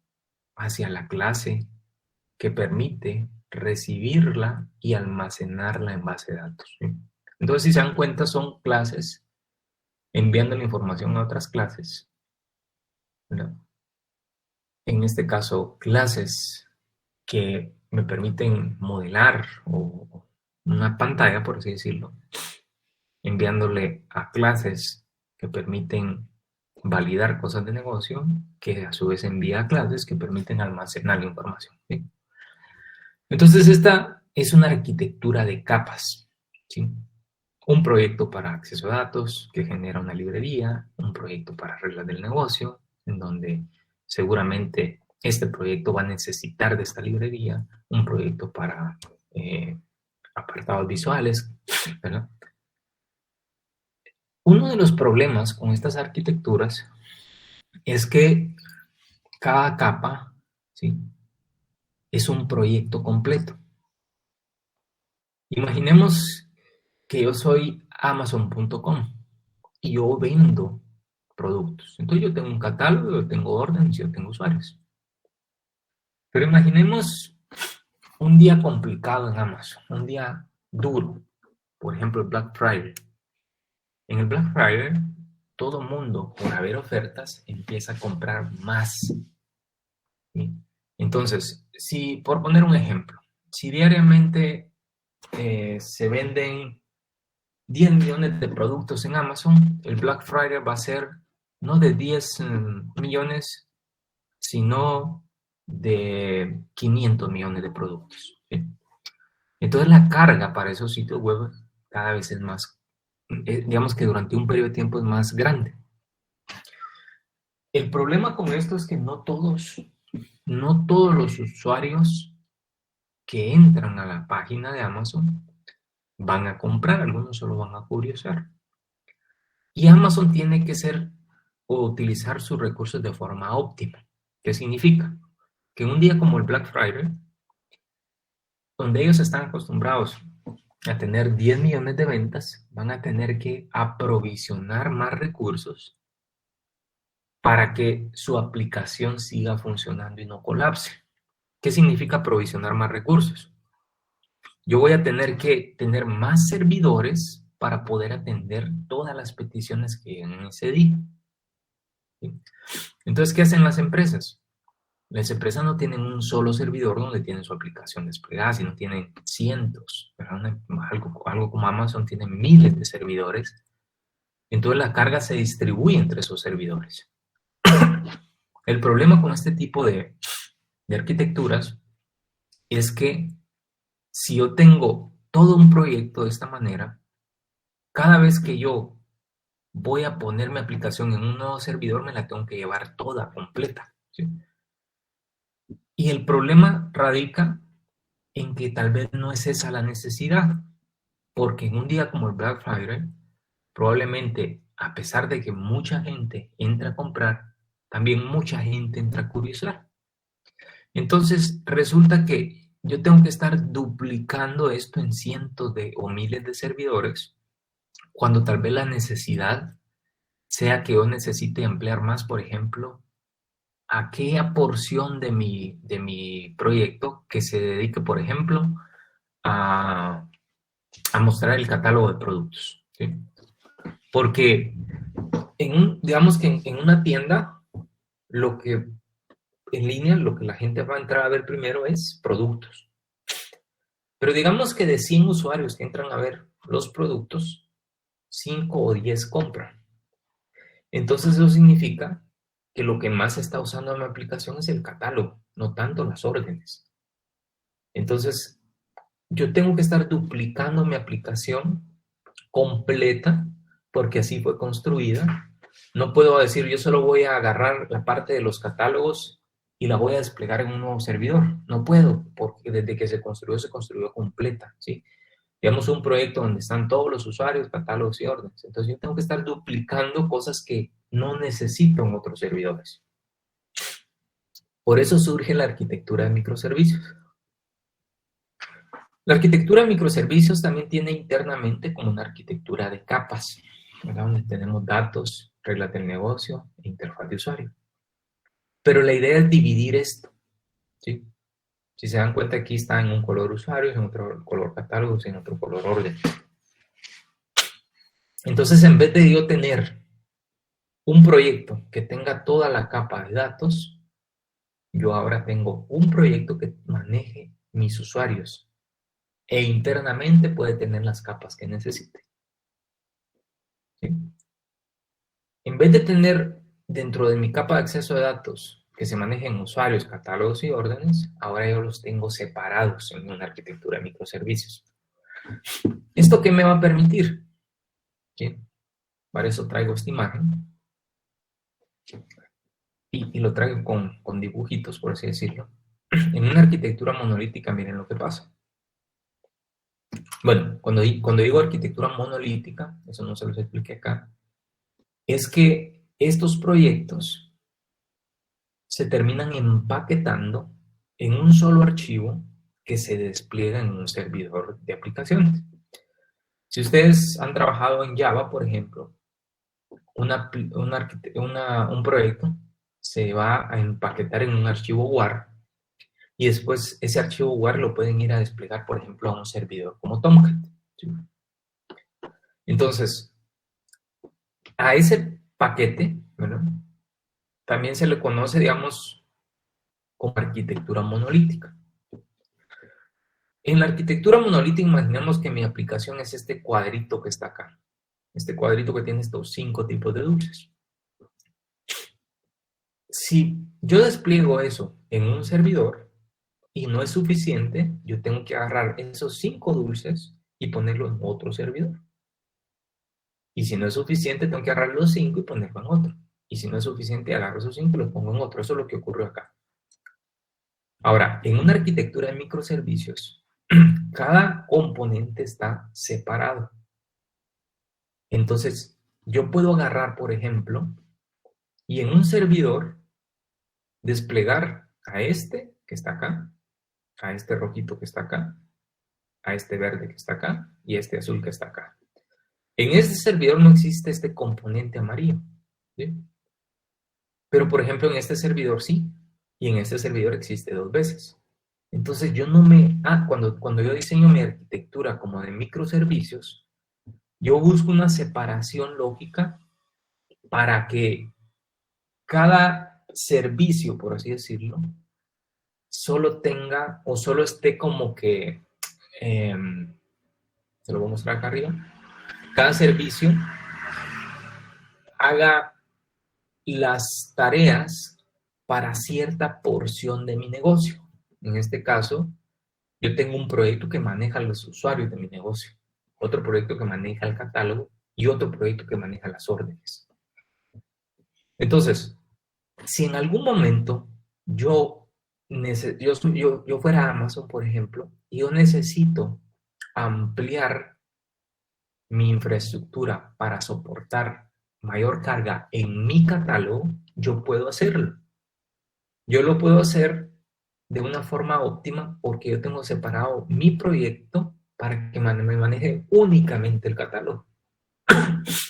hacia la clase que permite recibirla y almacenarla en base de datos, ¿sí? Entonces, si se dan cuenta, son clases enviando la información a otras clases, ¿verdad? En este caso, clases que me permiten modelar una pantalla, por así decirlo, enviándole a clases que permiten validar cosas de negocio, que a su vez envía a clases que permiten almacenar la información, ¿sí? Entonces, esta es una arquitectura de capas, ¿sí? Un proyecto para acceso a datos que genera una librería, un proyecto para reglas del negocio, en donde seguramente este proyecto va a necesitar de esta librería, un proyecto para apartados visuales, ¿verdad? Uno de los problemas con estas arquitecturas es que cada capa, ¿sí?, es un proyecto completo. Imaginemos que yo soy Amazon.com y yo vendo productos. Entonces yo tengo un catálogo, yo tengo órdenes, yo tengo usuarios. Pero imaginemos un día complicado en Amazon, un día duro, por ejemplo el Black Friday. En el Black Friday, todo mundo, por haber ofertas, empieza a comprar más, ¿sí? Entonces, si, por poner un ejemplo, si diariamente se venden 10 millones de productos en Amazon, el Black Friday va a ser no de 10 millones, sino de 500 millones de productos, ¿sí? Entonces la carga para esos sitios web cada vez es más, digamos que durante un periodo de tiempo es más grande. El problema con esto es que no todos los usuarios que entran a la página de Amazon van a comprar, algunos solo van a curiosear. Y Amazon tiene que ser o utilizar sus recursos de forma óptima. ¿Qué significa? Que un día como el Black Friday, donde ellos están acostumbrados a tener 10 millones de ventas, van a tener que aprovisionar más recursos para que su aplicación siga funcionando y no colapse. ¿Qué significa aprovisionar más recursos? Yo voy a tener que tener más servidores para poder atender todas las peticiones que llegan en ese día, ¿sí? Entonces, ¿qué hacen las empresas? Las empresas no tienen un solo servidor donde tienen su aplicación desplegada, sino tienen cientos, ¿verdad? Algo como Amazon tiene miles de servidores. Entonces la carga se distribuye entre esos servidores. El problema con este tipo de arquitecturas es que si yo tengo todo un proyecto de esta manera, cada vez que yo voy a poner mi aplicación en un nuevo servidor, me la tengo que llevar toda completa, ¿sí? Y el problema radica en que tal vez no es esa la necesidad, porque en un día como el Black Friday, probablemente, a pesar de que mucha gente entra a comprar, también mucha gente entra a curiosear. Entonces, resulta que yo tengo que estar duplicando esto en cientos o miles de servidores, cuando tal vez la necesidad sea que yo necesite ampliar más, por ejemplo, aquella porción de mi proyecto que se dedique, por ejemplo, a mostrar el catálogo de productos, ¿sí? Porque digamos que en una tienda, en línea, lo que la gente va a entrar a ver primero es productos. Pero digamos que de 100 usuarios que entran a ver los productos, 5 o 10 compran. Entonces eso significa que lo que más se está usando en mi aplicación es el catálogo, no tanto las órdenes. Entonces, yo tengo que estar duplicando mi aplicación completa, porque así fue construida. No puedo decir, yo solo voy a agarrar la parte de los catálogos y la voy a desplegar en un nuevo servidor. No puedo, porque desde que se construyó completa, ¿sí? Digamos un proyecto donde están todos los usuarios, catálogos y órdenes. Entonces yo tengo que estar duplicando cosas que no necesito en otros servidores. Por eso surge la arquitectura de microservicios. La arquitectura de microservicios también tiene internamente como una arquitectura de capas, ¿verdad? Donde tenemos datos, reglas del negocio e interfaz de usuario. Pero la idea es dividir esto, ¿sí? Si se dan cuenta, aquí está en un color usuarios, en otro color catálogos, en otro color orden. Entonces, en vez de yo tener un proyecto que tenga toda la capa de datos, yo ahora tengo un proyecto que maneje mis usuarios e internamente puede tener las capas que necesite. ¿Sí? En vez de tener dentro de mi capa de acceso de datos que se manejen usuarios, catálogos y órdenes, ahora yo los tengo separados en una arquitectura de microservicios. ¿Esto qué me va a permitir? ¿Sí? Para eso traigo esta imagen. Y lo traigo con dibujitos, por así decirlo. En una arquitectura monolítica, miren lo que pasa. Bueno, cuando digo arquitectura monolítica, eso no se los expliqué acá, es que estos proyectos se terminan empaquetando en un solo archivo que se despliega en un servidor de aplicaciones. Si ustedes han trabajado en Java, por ejemplo, un proyecto se va a empaquetar en un archivo WAR y después ese archivo WAR lo pueden ir a desplegar, por ejemplo, a un servidor como Tomcat. ¿Sí? Entonces, a ese paquete, ¿verdad?, también se le conoce, digamos, como arquitectura monolítica. En la arquitectura monolítica, imaginemos que mi aplicación es este cuadrito que está acá. Este cuadrito que tiene estos 5 tipos de dulces. Si yo despliego eso en un servidor y no es suficiente, yo tengo que agarrar esos 5 dulces y ponerlo en otro servidor. Y si no es suficiente, tengo que agarrar los 5 y ponerlo en otro. Y si no es suficiente, agarro esos 5 y los pongo en otro. Eso es lo que ocurrió acá. Ahora, en una arquitectura de microservicios, cada componente está separado. Entonces, yo puedo agarrar, por ejemplo, y en un servidor desplegar a este que está acá, a este rojito que está acá, a este verde que está acá y a este azul que está acá. En este servidor no existe este componente amarillo, ¿sí? Pero, por ejemplo, en este servidor sí, y en este servidor existe 2 veces. Entonces, yo no me... cuando yo diseño mi arquitectura como de microservicios, yo busco una separación lógica para que cada servicio, por así decirlo, solo tenga o solo esté como que... se lo voy a mostrar acá arriba. Cada servicio haga las tareas para cierta porción de mi negocio. En este caso, yo tengo un proyecto que maneja a los usuarios de mi negocio, otro proyecto que maneja el catálogo y otro proyecto que maneja las órdenes. Entonces, si en algún momento yo fuera Amazon, por ejemplo, y yo necesito ampliar mi infraestructura para soportar mayor carga en mi catálogo, yo puedo hacerlo. Yo lo puedo hacer de una forma óptima porque yo tengo separado mi proyecto para que me maneje únicamente el catálogo.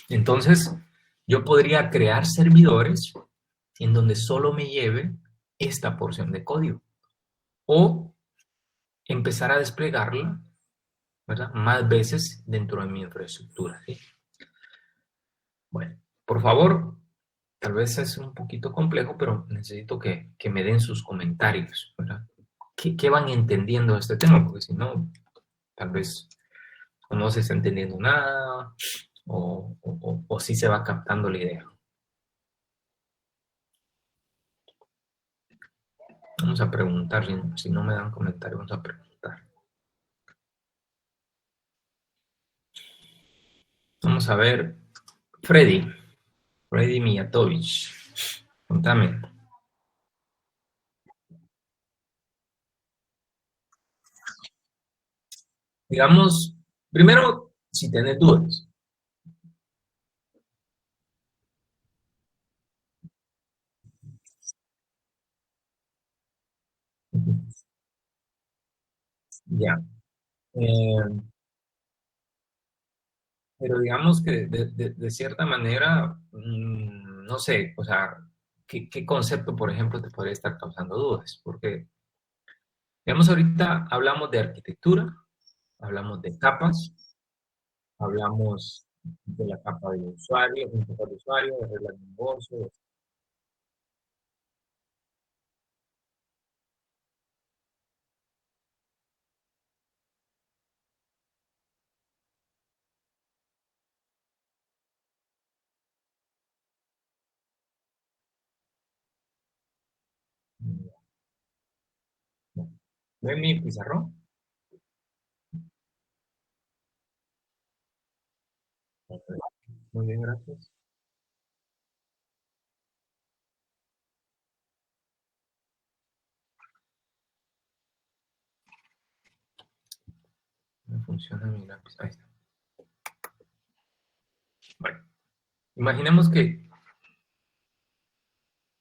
Entonces, yo podría crear servidores en donde solo me lleve esta porción de código o empezar a desplegarla, ¿verdad?, más veces dentro de mi infraestructura, ¿sí? Bueno, por favor, tal vez es un poquito complejo, pero necesito que me den sus comentarios, ¿verdad? ¿Qué van entendiendo de este tema? Porque si no, tal vez no se está entendiendo nada o sí se va captando la idea. Vamos a preguntar, si no me dan comentarios, vamos a preguntar. Vamos a ver, Freddy Miyatovich, contame. Digamos, primero, si tenés dudas. Ya. Eh, pero digamos que de cierta manera, no sé, o sea, ¿qué concepto, por ejemplo, te podría estar causando dudas? Porque, digamos, ahorita hablamos de arquitectura, hablamos de capas, hablamos de la capa de usuario, de capa de usuario, de reglas de negocio. ¿Ven mi pizarrón? Muy bien, gracias. No funciona mi lápiz. Ahí está. Bueno, imaginemos que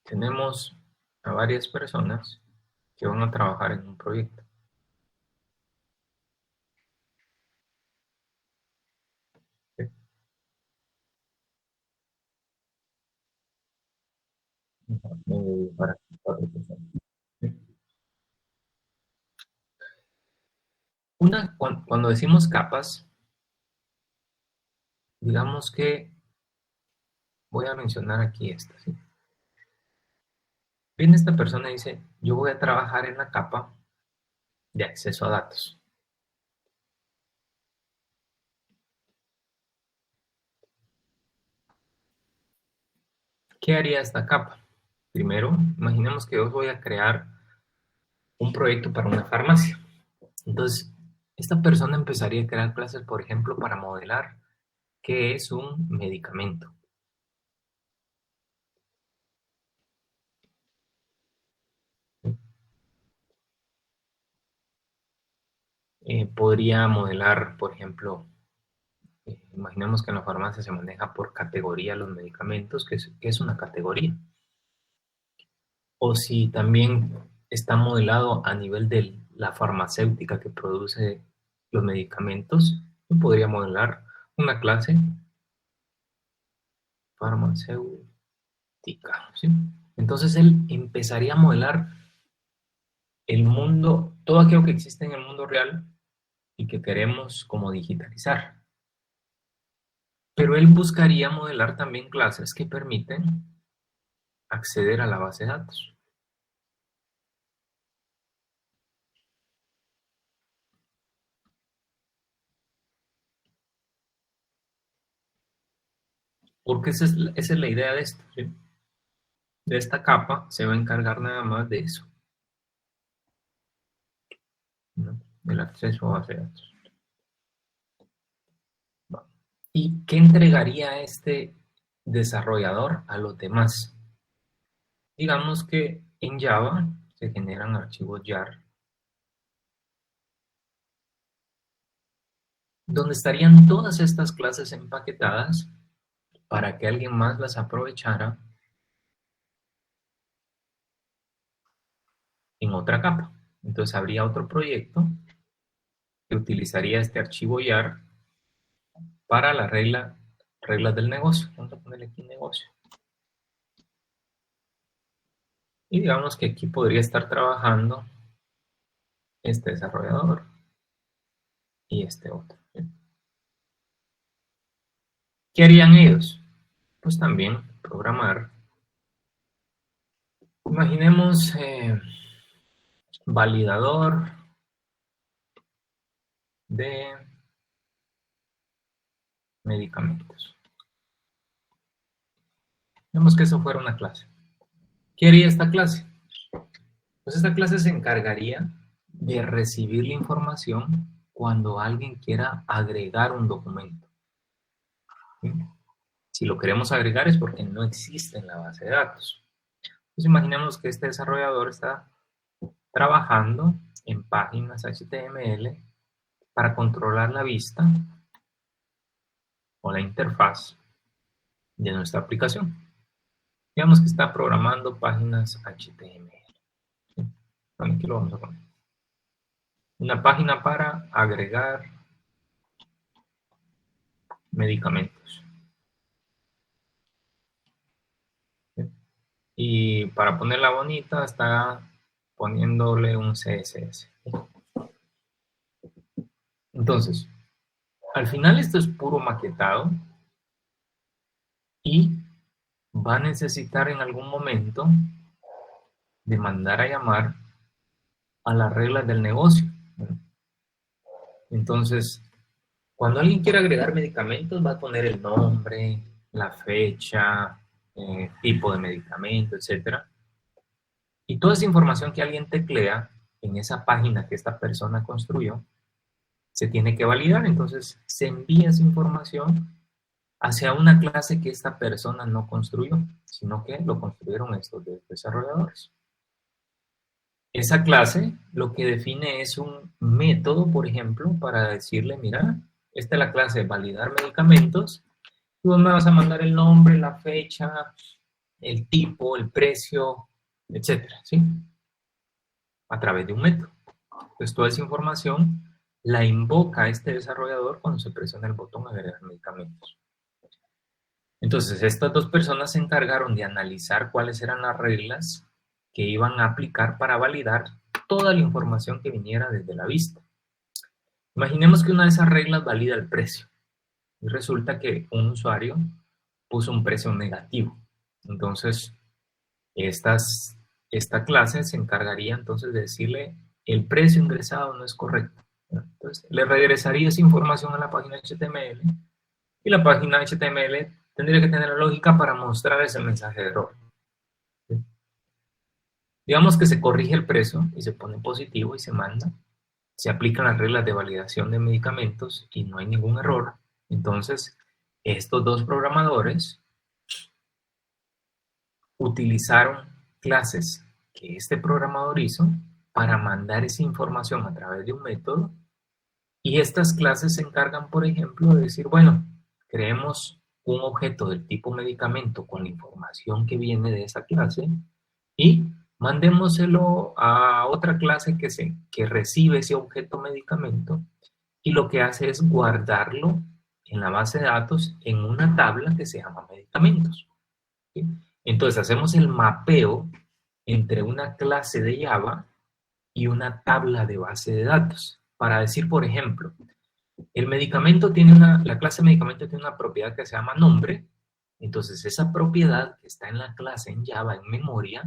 tenemos a varias personas que van a trabajar en un proyecto. ¿Sí? Para cuatro personas. ¿Sí? Cuando decimos capas, digamos que voy a mencionar aquí esta. ¿Sí? Viene esta persona y dice, yo voy a trabajar en la capa de acceso a datos. ¿Qué haría esta capa? Primero, imaginemos que yo voy a crear un proyecto para una farmacia. Entonces, esta persona empezaría a crear clases, por ejemplo, para modelar qué es un medicamento. Podría modelar, por ejemplo, imaginemos que en la farmacia se maneja por categoría los medicamentos, que es una categoría. O si también está modelado a nivel de la farmacéutica que produce los medicamentos, yo podría modelar una clase farmacéutica. ¿Sí? Entonces él empezaría a modelar el mundo, todo aquello que existe en el mundo real y que queremos como digitalizar. Pero él buscaría modelar también clases que permiten acceder a la base de datos. Porque esa es la idea de esto. ¿Sí? De esta capa se va a encargar nada más de eso, ¿no? Del acceso a base de datos. ¿Y qué entregaría este desarrollador a los demás? Digamos que en Java se generan archivos jar donde estarían todas estas clases empaquetadas para que alguien más las aprovechara en otra capa. Entonces habría otro proyecto que utilizaría este archivo jar para la reglas del negocio. Vamos a ponerle aquí negocio. Y digamos que aquí podría estar trabajando este desarrollador y este otro. ¿Sí? ¿Qué harían ellos? Pues también programar. Imaginemos validador de medicamentos. Vemos que eso fuera una clase. ¿Qué haría esta clase? Pues esta clase se encargaría de recibir la información cuando alguien quiera agregar un documento. ¿Sí? Si lo queremos agregar es porque no existe en la base de datos. Pues imaginemos que este desarrollador está trabajando en páginas HTML para controlar la vista o la interfaz de nuestra aplicación. Digamos que está programando páginas HTML. ¿Sí? Bueno, aquí lo vamos a poner. Una página para agregar medicamentos. ¿Sí? Y para ponerla bonita está poniéndole un CSS. ¿Sí? Entonces, al final esto es puro maquetado y va a necesitar en algún momento de mandar a llamar a las reglas del negocio. Entonces, cuando alguien quiere agregar medicamentos, va a poner el nombre, la fecha, tipo de medicamento, etc. Y toda esa información que alguien teclea en esa página que esta persona construyó, se tiene que validar. Entonces, se envía esa información hacia una clase que esta persona no construyó, sino que lo construyeron estos desarrolladores. Esa clase lo que define es un método, por ejemplo, para decirle, mira, esta es la clase de validar medicamentos, y vos me vas a mandar el nombre, la fecha, el tipo, el precio, etcétera, ¿sí? A través de un método. Entonces, toda esa información la invoca este desarrollador cuando se presiona el botón agregar medicamentos. Entonces, estas dos personas se encargaron de analizar cuáles eran las reglas que iban a aplicar para validar toda la información que viniera desde la vista. Imaginemos que una de esas reglas valida el precio. Y resulta que un usuario puso un precio negativo. Entonces, esta clase se encargaría entonces de decirle el precio ingresado no es correcto. Entonces, le regresaría esa información a la página HTML y la página HTML tendría que tener la lógica para mostrar ese mensaje de error. ¿Sí? Digamos que se corrige el precio y se pone positivo y se manda. Se aplican las reglas de validación de medicamentos y no hay ningún error. Entonces, estos dos programadores utilizaron clases que este programador hizo para mandar esa información a través de un método, y estas clases se encargan, por ejemplo, de decir, bueno, creemos un objeto del tipo medicamento con la información que viene de esa clase y mandémoselo a otra clase que recibe ese objeto medicamento, y lo que hace es guardarlo en la base de datos en una tabla que se llama medicamentos. ¿Sí? Entonces hacemos el mapeo entre una clase de Java y una tabla de base de datos para decir, por ejemplo, el medicamento la clase medicamento tiene una propiedad que se llama nombre. Entonces esa propiedad que está en la clase en Java en memoria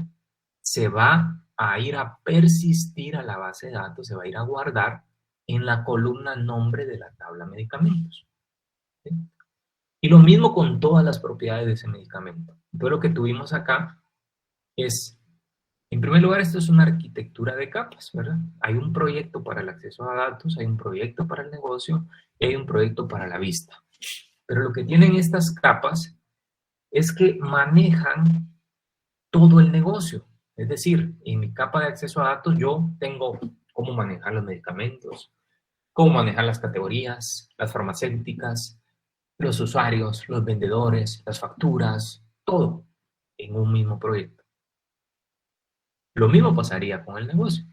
se va a ir a persistir a la base de datos, se va a ir a guardar en la columna nombre de la tabla medicamentos. ¿Sí? Y lo mismo con todas las propiedades de ese medicamento. Entonces lo que tuvimos acá es, en primer lugar, esto es una arquitectura de capas, ¿verdad? Hay un proyecto para el acceso a datos, hay un proyecto para el negocio y hay un proyecto para la vista. Pero lo que tienen estas capas es que manejan todo el negocio. Es decir, en mi capa de acceso a datos yo tengo cómo manejar los medicamentos, cómo manejar las categorías, las farmacéuticas, los usuarios, los vendedores, las facturas, todo en un mismo proyecto. Lo mismo pasaría con el negocio.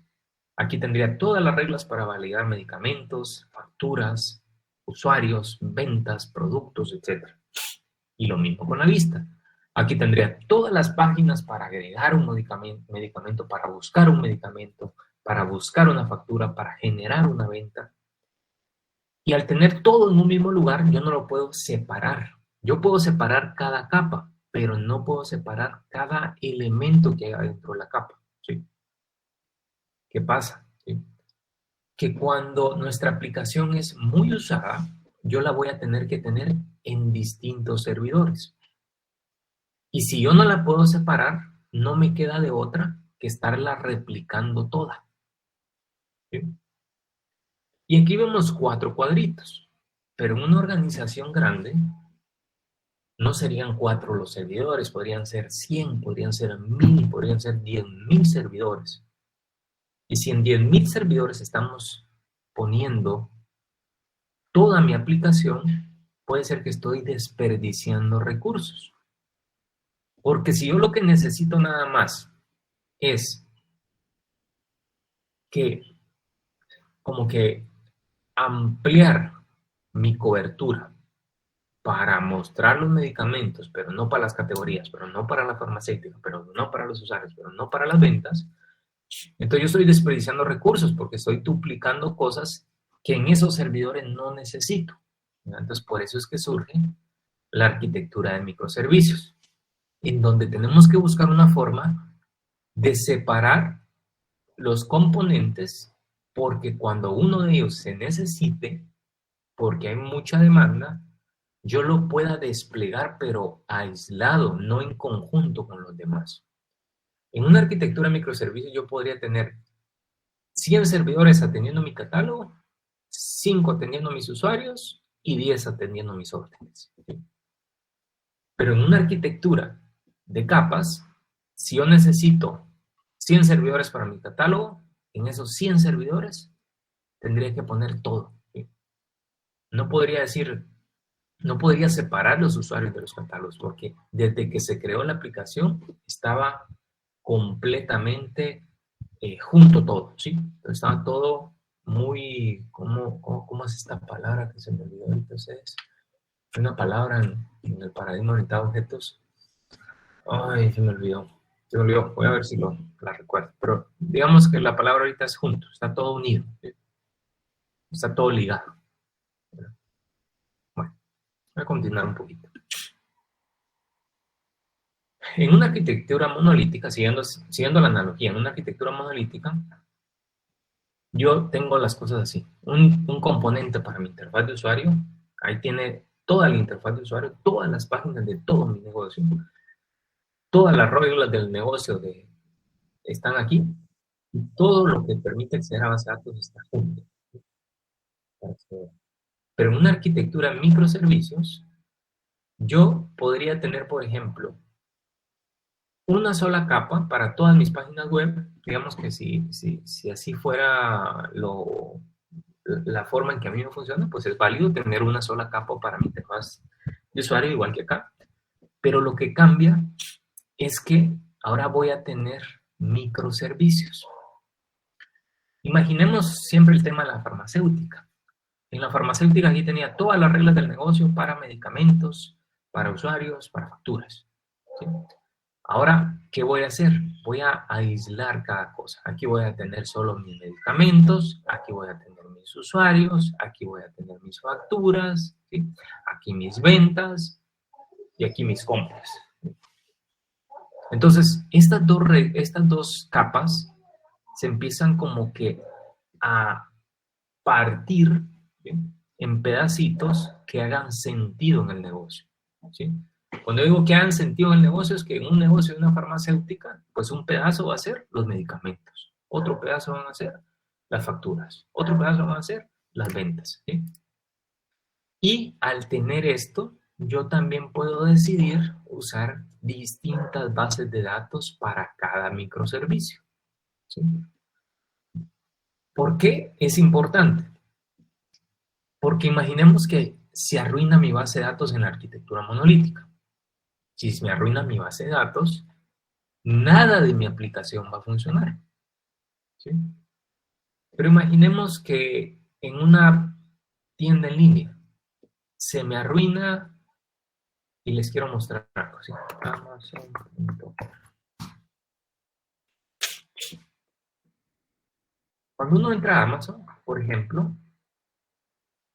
Aquí tendría todas las reglas para validar medicamentos, facturas, usuarios, ventas, productos, etc. Y lo mismo con la vista. Aquí tendría todas las páginas para agregar un medicamento, para buscar un medicamento, para buscar una factura, para generar una venta. Y al tener todo en un mismo lugar, yo no lo puedo separar. Yo puedo separar cada capa, pero no puedo separar cada elemento que hay dentro de la capa. ¿Sí? ¿Qué pasa? ¿Sí? que cuando nuestra aplicación es muy usada, yo la voy a tener que tener en distintos servidores. Y si yo no la puedo separar, no me queda de otra que estarla replicando toda. ¿Sí? Y aquí vemos 4 cuadritos, pero en una organización grande no serían 4 los servidores, podrían ser 100, podrían ser 1000, podrían ser 10.000 servidores. Y si en 10.000 servidores estamos poniendo toda mi aplicación, puede ser que estoy desperdiciando recursos. Porque si yo lo que necesito nada más es que, como que ampliar mi cobertura para mostrar los medicamentos, pero no para las categorías, pero no para la farmacéutica, pero no para los usuarios, pero no para las ventas, entonces yo estoy desperdiciando recursos porque estoy duplicando cosas que en esos servidores no necesito. Entonces por eso es que surge la arquitectura de microservicios, en donde tenemos que buscar una forma de separar los componentes, porque cuando uno de ellos se necesite, porque hay mucha demanda, yo lo pueda desplegar, pero aislado, no en conjunto con los demás. En una arquitectura de microservicios yo podría tener 100 servidores atendiendo mi catálogo, 5 atendiendo mis usuarios y 10 atendiendo mis órdenes. Pero en una arquitectura de capas, si yo necesito 100 servidores para mi catálogo, en esos 100 servidores tendría que poner todo. No podría decir, no podría separar los usuarios de los catálogos, porque desde que se creó la aplicación estaba completamente junto todo, ¿sí? Entonces estaba todo muy, ¿cómo es esta palabra que se me olvidó? Entonces, es una palabra en el paradigma orientado a objetos. Ay, se me olvidó. Se me olvidó. Voy a ver si la recuerdo. Pero digamos que la palabra ahorita es junto. Está todo unido. ¿Sí? Está todo ligado. Bueno, voy a continuar un poquito. En una arquitectura monolítica, siguiendo la analogía, en una arquitectura monolítica, yo tengo las cosas así. Un componente para mi interfaz de usuario. Ahí tiene toda la interfaz de usuario, todas las páginas de todo mi negocio. Todas las reglas del negocio están aquí. Y todo lo que permite acceder a base de datos está junto. Pero en una arquitectura de microservicios, yo podría tener, por ejemplo, una sola capa para todas mis páginas web. Digamos que si así fuera la forma en que a mí me funciona, pues es válido tener una sola capa para mi interfaz de usuario, igual que acá. Pero lo que cambia es que ahora voy a tener microservicios. Imaginemos siempre el tema de la farmacéutica. En la farmacéutica aquí tenía todas las reglas del negocio para medicamentos, para usuarios, para facturas. ¿Sí? Ahora, ¿qué voy a hacer? Voy a aislar cada cosa. Aquí voy a tener solo mis medicamentos, aquí voy a tener mis usuarios, aquí voy a tener mis facturas, ¿sí? Aquí mis ventas y aquí mis compras. Entonces, estas dos capas se empiezan como que a partir, ¿sí?, en pedacitos que hagan sentido en el negocio, ¿sí? Cuando digo que hagan sentido en el negocio, es que en un negocio de una farmacéutica, pues un pedazo va a ser los medicamentos, otro pedazo van a ser las facturas, otro pedazo van a ser las ventas, ¿sí? Y al tener esto, yo también puedo decidir usar distintas bases de datos para cada microservicio, ¿sí? ¿Por qué es importante? Porque imaginemos que se arruina mi base de datos en la arquitectura monolítica. Si me arruina mi base de datos, nada de mi aplicación va a funcionar, ¿sí? Pero imaginemos que en una tienda en línea se me arruina y les quiero mostrar algo, ¿sí? Amazon.com. Cuando uno entra a Amazon, por ejemplo,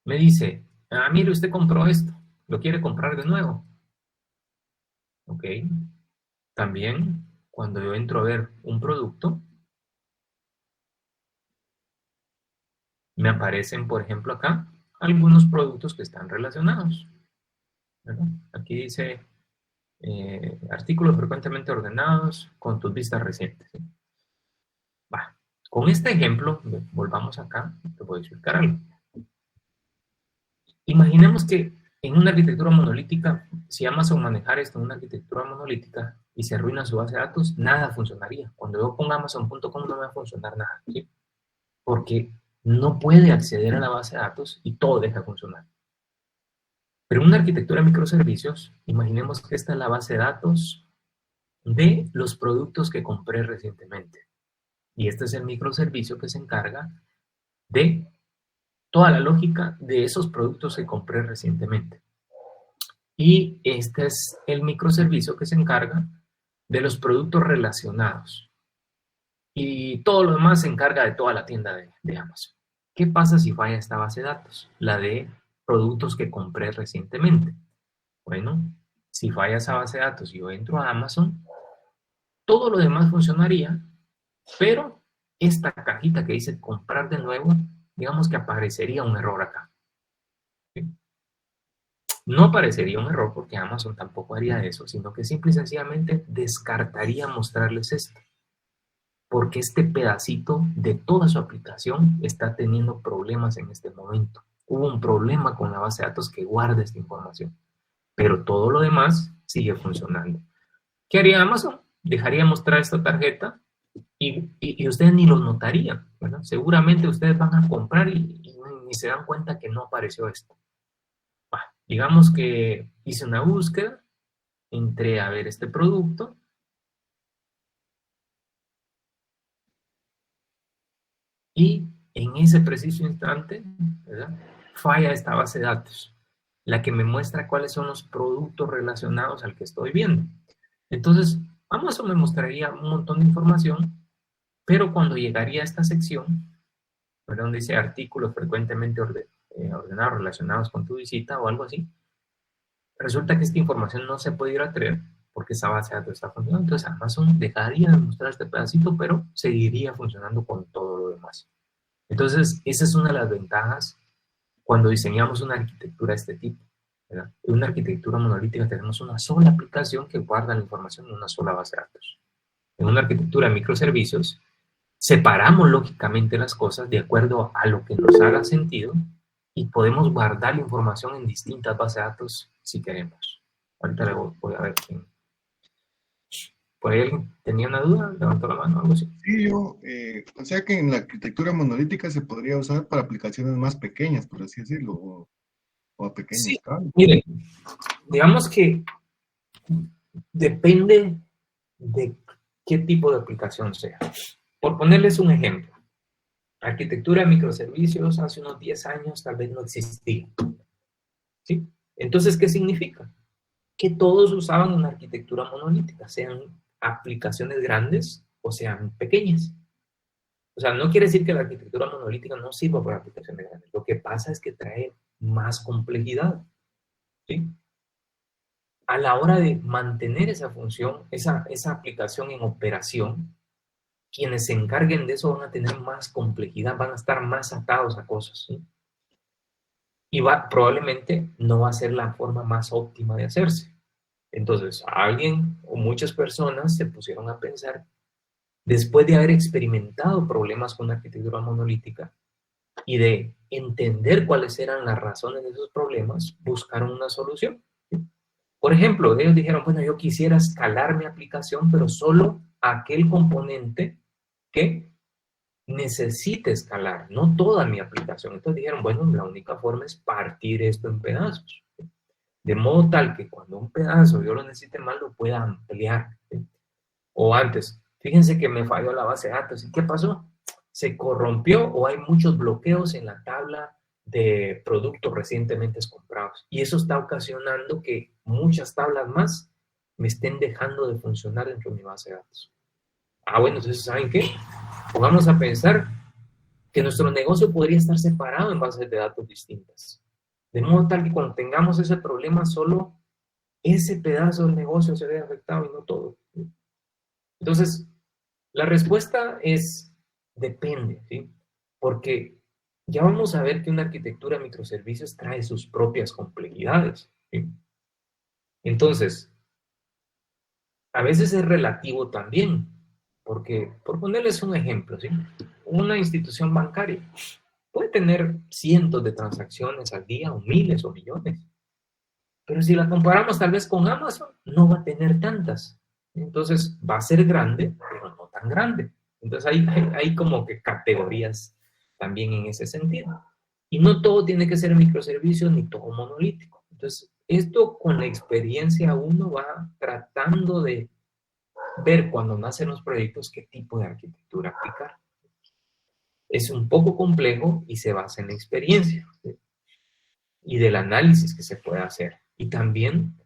me dice, mire, usted compró esto, ¿lo quiere comprar de nuevo? Ok. También, cuando yo entro a ver un producto, me aparecen, por ejemplo, acá, algunos productos que están relacionados, ¿verdad? Aquí dice artículos frecuentemente ordenados con tus vistas recientes. ¿Sí? Va. Con este ejemplo, volvamos acá, te voy a explicar algo. Imaginemos que en una arquitectura monolítica, si Amazon manejara esto en una arquitectura monolítica y se arruina su base de datos, nada funcionaría. Cuando yo ponga Amazon.com no me va a funcionar nada, ¿sí? Porque no puede acceder a la base de datos y todo deja de funcionar. Pero en una arquitectura de microservicios, imaginemos que esta es la base de datos de los productos que compré recientemente. Y este es el microservicio que se encarga de toda la lógica de esos productos que compré recientemente. Y este es el microservicio que se encarga de los productos relacionados. Y todo lo demás se encarga de toda la tienda de Amazon. ¿Qué pasa si falla esta base de datos? La de productos que compré recientemente. Bueno, si falla esa base de datos y yo entro a Amazon, todo lo demás funcionaría, pero esta cajita que dice comprar de nuevo, digamos que aparecería un error acá. ¿Sí? No aparecería un error porque Amazon tampoco haría eso, sino que simple y sencillamente descartaría mostrarles esto. Porque este pedacito de toda su aplicación está teniendo problemas en este momento. Hubo un problema con la base de datos que guarda esta información, pero todo lo demás sigue funcionando. ¿Qué haría Amazon? Dejaría mostrar esta tarjeta y ustedes ni lo notarían, ¿verdad? Seguramente ustedes van a comprar y ni se dan cuenta que no apareció esto. Bueno, digamos que hice una búsqueda, entré a ver este producto y en ese preciso instante, ¿verdad?, falla esta base de datos, la que me muestra cuáles son los productos relacionados al que estoy viendo. Entonces, Amazon me mostraría un montón de información, pero cuando llegaría a esta sección, ¿verdad?, donde dice artículos frecuentemente ordenados relacionados con tu visita o algo así, resulta que esta información no se puede ir a traer porque esa base de datos está funcionando. Entonces Amazon dejaría de mostrar este pedacito, pero seguiría funcionando con todo lo demás. Entonces, esa es una de las ventajas cuando diseñamos una arquitectura de este tipo, ¿verdad? En una arquitectura monolítica tenemos una sola aplicación que guarda la información en una sola base de datos. En una arquitectura de microservicios, separamos lógicamente las cosas de acuerdo a lo que nos haga sentido y podemos guardar la información en distintas bases de datos si queremos. Ahorita le voy a ver quién. ¿Por ahí alguien tenía una duda? ¿Levantó la mano o algo así? Sí, o sea que en la arquitectura monolítica se podría usar para aplicaciones más pequeñas, por así decirlo, o a pequeña Sí, escala. miren, digamos que depende de qué tipo de aplicación sea. Por ponerles un ejemplo, arquitectura de microservicios hace unos 10 años tal vez no existía. ¿Sí? Entonces, ¿qué significa? Que todos usaban una arquitectura monolítica, sean aplicaciones grandes o sean pequeñas. O sea, no quiere decir que la arquitectura monolítica no sirva para aplicaciones grandes. Lo que pasa es que trae más complejidad. ¿Sí? A la hora de mantener esa función, esa aplicación en operación, quienes se encarguen de eso van a tener más complejidad, van a estar más atados a cosas. ¿Sí? Y probablemente no va a ser la forma más óptima de hacerse. Entonces, alguien o muchas personas se pusieron a pensar, después de haber experimentado problemas con la arquitectura monolítica y de entender cuáles eran las razones de esos problemas, buscaron una solución. Por ejemplo, ellos dijeron, bueno, yo quisiera escalar mi aplicación, pero solo aquel componente que necesite escalar, no toda mi aplicación. Entonces dijeron, bueno, la única forma es partir esto en pedazos. De modo tal que cuando un pedazo yo lo necesite más, lo pueda ampliar. ¿Sí? O antes, fíjense que me falló la base de datos. ¿Y qué pasó? Se corrompió o hay muchos bloqueos en la tabla de productos recientemente comprados. Y eso está ocasionando que muchas tablas más me estén dejando de funcionar dentro de mi base de datos. Ah, bueno, entonces, ¿saben qué? Vamos a pensar que nuestro negocio podría estar separado en bases de datos distintas. De modo tal que cuando tengamos ese problema, solo ese pedazo del negocio se ve afectado y no todo. Entonces, la respuesta es depende, ¿sí? Porque ya vamos a ver que una arquitectura de microservicios trae sus propias complejidades, ¿sí? Entonces, a veces es relativo también, porque, por ponerles un ejemplo, ¿sí? Una institución bancaria puede tener cientos de transacciones al día, o miles o millones, pero si la comparamos tal vez con Amazon, no va a tener tantas. Entonces, va a ser grande, pero no tan grande. Entonces, hay como que categorías también en ese sentido. Y no todo tiene que ser microservicios ni todo monolítico. Entonces, esto con la experiencia uno va tratando de ver cuando nacen los proyectos qué tipo de arquitectura aplicar. Es un poco complejo y se basa en la experiencia, ¿sí? Y del análisis que se puede hacer. Y también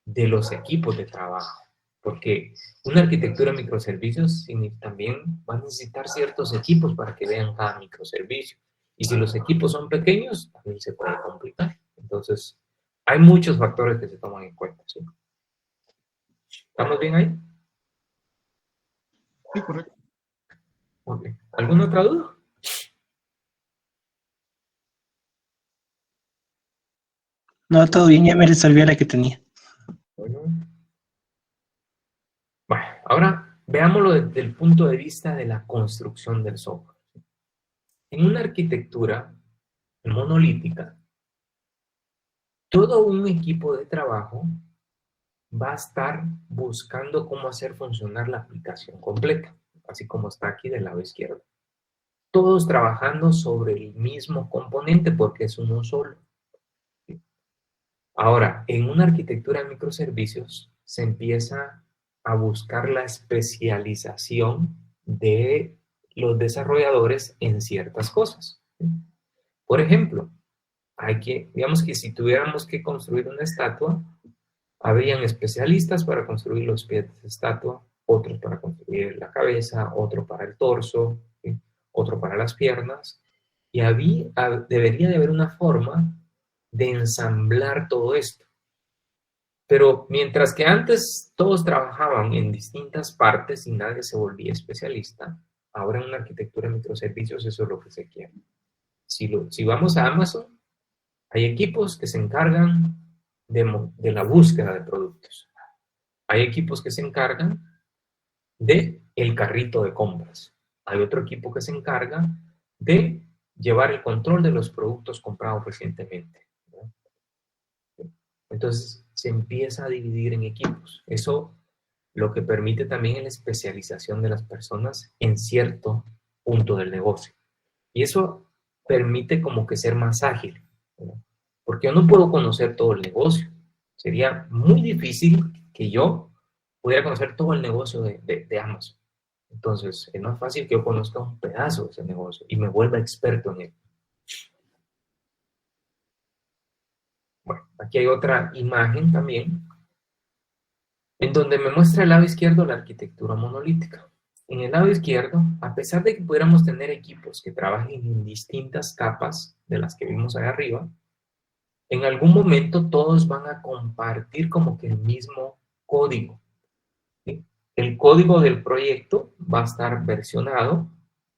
de los equipos de trabajo. Porque una arquitectura de microservicios también va a necesitar ciertos equipos para que vean cada microservicio. Y si los equipos son pequeños, también se puede complicar. Entonces, hay muchos factores que se toman en cuenta, ¿sí? ¿Estamos bien ahí? Sí, correcto. Okay. ¿Alguna otra duda? No, todo bien, ya me resolvió la que tenía. Bueno, ahora veámoslo desde el punto de vista de la construcción del software. En una arquitectura monolítica, todo un equipo de trabajo va a estar buscando cómo hacer funcionar la aplicación completa, así como está aquí del lado izquierdo. Todos trabajando sobre el mismo componente porque es uno solo. Ahora, en una arquitectura de microservicios se empieza a buscar la especialización de los desarrolladores en ciertas cosas. Por ejemplo, digamos que si tuviéramos que construir una estatua, habrían especialistas para construir los pies de estatua, otros para construir la cabeza, otro para el torso, ¿sí? Otro para las piernas. Y debería de haber una forma de ensamblar todo esto. Pero mientras que antes todos trabajaban en distintas partes y nadie se volvía especialista, ahora en una arquitectura de microservicios eso es lo que se quiere. Si vamos a Amazon, hay equipos que se encargan de la búsqueda de productos. Hay equipos que se encargan de el carrito de compras. Hay otro equipo que se encarga de llevar el control de los productos comprados recientemente, ¿no? Entonces, se empieza a dividir en equipos. Eso lo que permite también es la especialización de las personas en cierto punto del negocio. Y eso permite como que ser más ágil, ¿no? Porque yo no puedo conocer todo el negocio. Sería muy difícil que yo pudiera conocer todo el negocio de Amazon. Entonces, es más fácil que yo conozca un pedazo de ese negocio y me vuelva experto en él. Bueno, aquí hay otra imagen también, en donde me muestra el lado izquierdo la arquitectura monolítica. En el lado izquierdo, a pesar de que pudiéramos tener equipos que trabajen en distintas capas de las que vimos ahí arriba, en algún momento todos van a compartir como que el mismo código, ¿sí? El código del proyecto va a estar versionado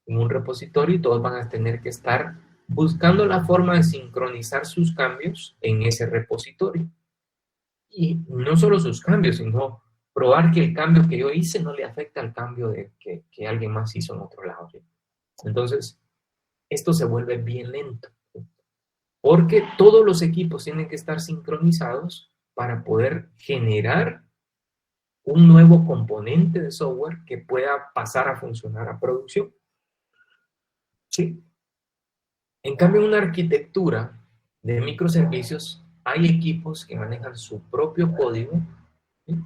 en un repositorio y todos van a tener que estar buscando la forma de sincronizar sus cambios en ese repositorio. Y no solo sus cambios, sino probar que el cambio que yo hice no le afecta al cambio que alguien más hizo en otro lado, ¿sí? Entonces, esto se vuelve bien lento, ¿sí? Porque todos los equipos tienen que estar sincronizados para poder generar un nuevo componente de software que pueda pasar a funcionar a producción, ¿sí? En cambio, en una arquitectura de microservicios, hay equipos que manejan su propio código, ¿sí?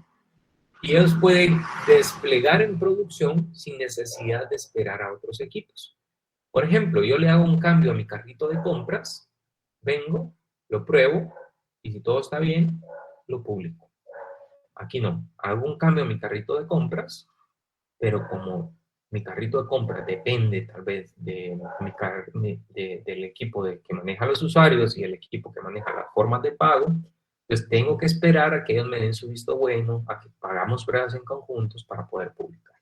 Y ellos pueden desplegar en producción sin necesidad de esperar a otros equipos. Por ejemplo, yo le hago un cambio a mi carrito de compras, vengo, lo pruebo, y si todo está bien, lo publico. Aquí no, hago un cambio a mi carrito de compras, pero como mi carrito de compras depende tal vez del equipo que maneja los usuarios y el equipo que maneja las formas de pago, pues tengo que esperar a que ellos me den su visto bueno, a que hagamos pruebas en conjuntos para poder publicar.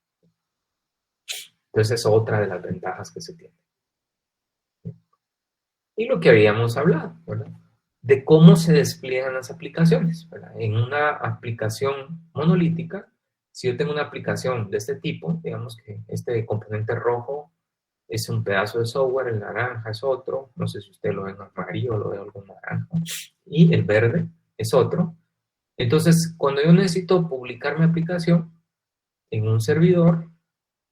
Entonces es otra de las ventajas que se tiene. Y lo que habíamos hablado, ¿verdad? De cómo se despliegan las aplicaciones, ¿verdad? En una aplicación monolítica, si yo tengo una aplicación de este tipo, digamos que este componente rojo es un pedazo de software, el naranja es otro, no sé si usted lo ve en amarillo o lo ve en algún naranja, y el verde es otro. Entonces, cuando yo necesito publicar mi aplicación en un servidor,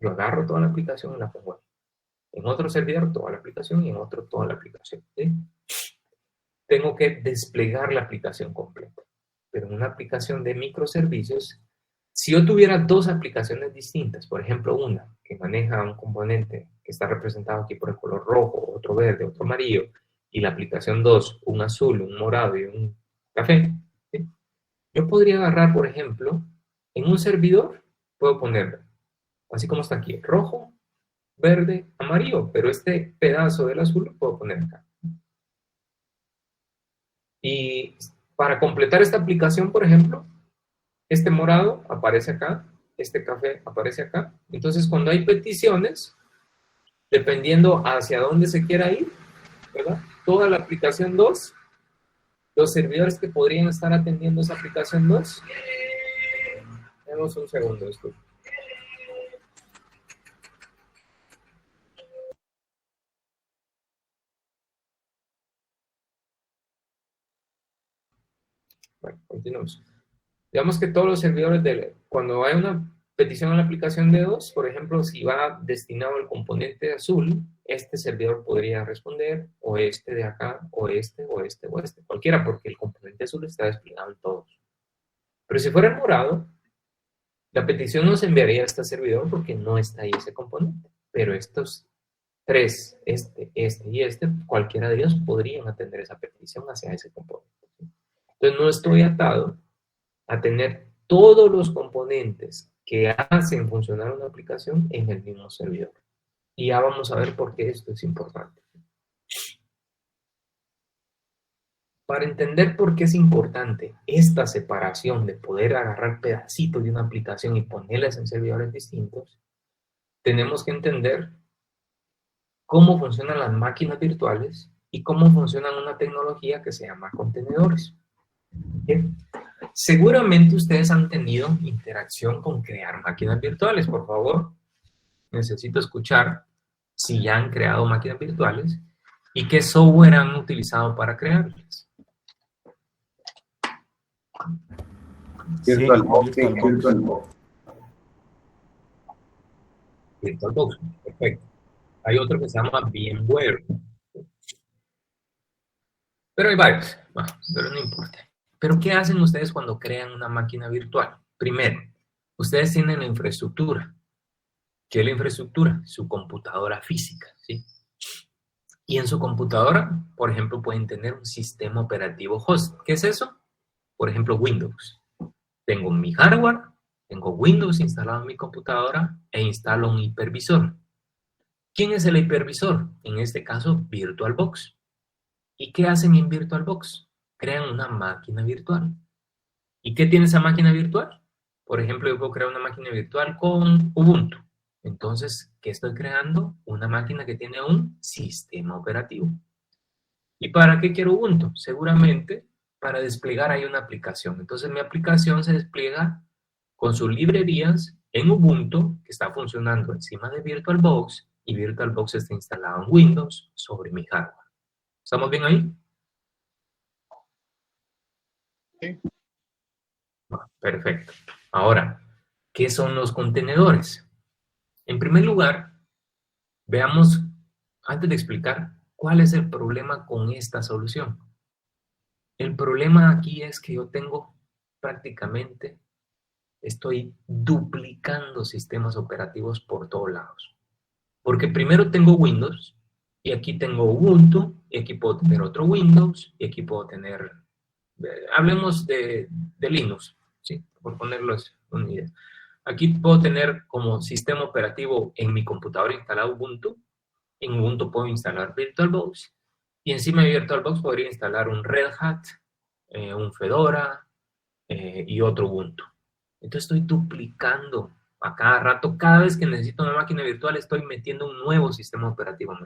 yo agarro toda la aplicación y la pongo ahí. En otro servidor toda la aplicación y en otro toda la aplicación, ¿sí? Tengo que desplegar la aplicación completa. Pero en una aplicación de microservicios, si yo tuviera dos aplicaciones distintas, por ejemplo, una que maneja un componente que está representado aquí por el color rojo, otro verde, otro amarillo, y la aplicación 2, un azul, un morado y un café, ¿sí? Yo podría agarrar, por ejemplo, en un servidor, puedo poner, así como está aquí, rojo, verde, amarillo, pero este pedazo del azul lo puedo poner acá. Y para completar esta aplicación, por ejemplo, este morado aparece acá, este café aparece acá. Entonces, cuando hay peticiones, dependiendo hacia dónde se quiera ir, ¿verdad? Toda la aplicación 2, los servidores que podrían estar atendiendo esa aplicación 2, tenemos un segundo esto. Bueno, continuamos. Digamos que todos los servidores, cuando hay una petición a la aplicación de 2, por ejemplo, si va destinado al componente azul, este servidor podría responder, o este de acá, o este, o este, o este, cualquiera, porque el componente azul está desplegado en todos. Pero si fuera el morado, la petición no se enviaría a este servidor porque no está ahí ese componente. Pero estos tres, este y este, cualquiera de ellos podrían atender esa petición hacia ese componente. Entonces no estoy atado a tener todos los componentes que hacen funcionar una aplicación en el mismo servidor. Y ya vamos a ver por qué esto es importante. Para entender por qué es importante esta separación de poder agarrar pedacitos de una aplicación y ponerlas en servidores distintos, tenemos que entender cómo funcionan las máquinas virtuales y cómo funciona una tecnología que se llama contenedores. Bien. Seguramente ustedes han tenido interacción con crear máquinas virtuales. Por favor, necesito escuchar si ya han creado máquinas virtuales y qué software han utilizado para crearlas. VirtualBox, VirtualBox. VirtualBox, perfecto. Hay otro que se llama VMware. Pero hay varios, bueno, pero no importa. Pero ¿qué hacen ustedes cuando crean una máquina virtual? Primero, ustedes tienen la infraestructura. ¿Qué es la infraestructura? Su computadora física, ¿sí? Y en su computadora, por ejemplo, pueden tener un sistema operativo host. ¿Qué es eso? Por ejemplo, Windows. Tengo mi hardware, tengo Windows instalado en mi computadora e instalo un hipervisor. ¿Quién es el hipervisor? En este caso, VirtualBox. ¿Y qué hacen en VirtualBox? Crean una máquina virtual. ¿Y qué tiene esa máquina virtual? Por ejemplo, yo puedo crear una máquina virtual con Ubuntu. Entonces, ¿qué estoy creando? Una máquina que tiene un sistema operativo. ¿Y para qué quiero Ubuntu? Seguramente para desplegar ahí una aplicación. Entonces, mi aplicación se despliega con sus librerías en Ubuntu, que está funcionando encima de VirtualBox, y VirtualBox está instalado en Windows sobre mi hardware. ¿Estamos bien ahí? Sí. Perfecto. Ahora, ¿qué son los contenedores? En primer lugar, veamos, antes de explicar, cuál es el problema con esta solución. El problema aquí es que yo tengo prácticamente, estoy duplicando sistemas operativos por todos lados. Porque primero tengo Windows, y aquí tengo Ubuntu, y aquí puedo tener otro Windows, y aquí puedo tener, hablemos de Linux, ¿sí? Por ponerlos una idea. Aquí puedo tener como sistema operativo en mi computadora instalado Ubuntu. En Ubuntu puedo instalar VirtualBox. Y encima de VirtualBox podría instalar un Red Hat, un Fedora y otro Ubuntu. Entonces estoy duplicando a cada rato. Cada vez que necesito una máquina virtual estoy metiendo un nuevo sistema operativo.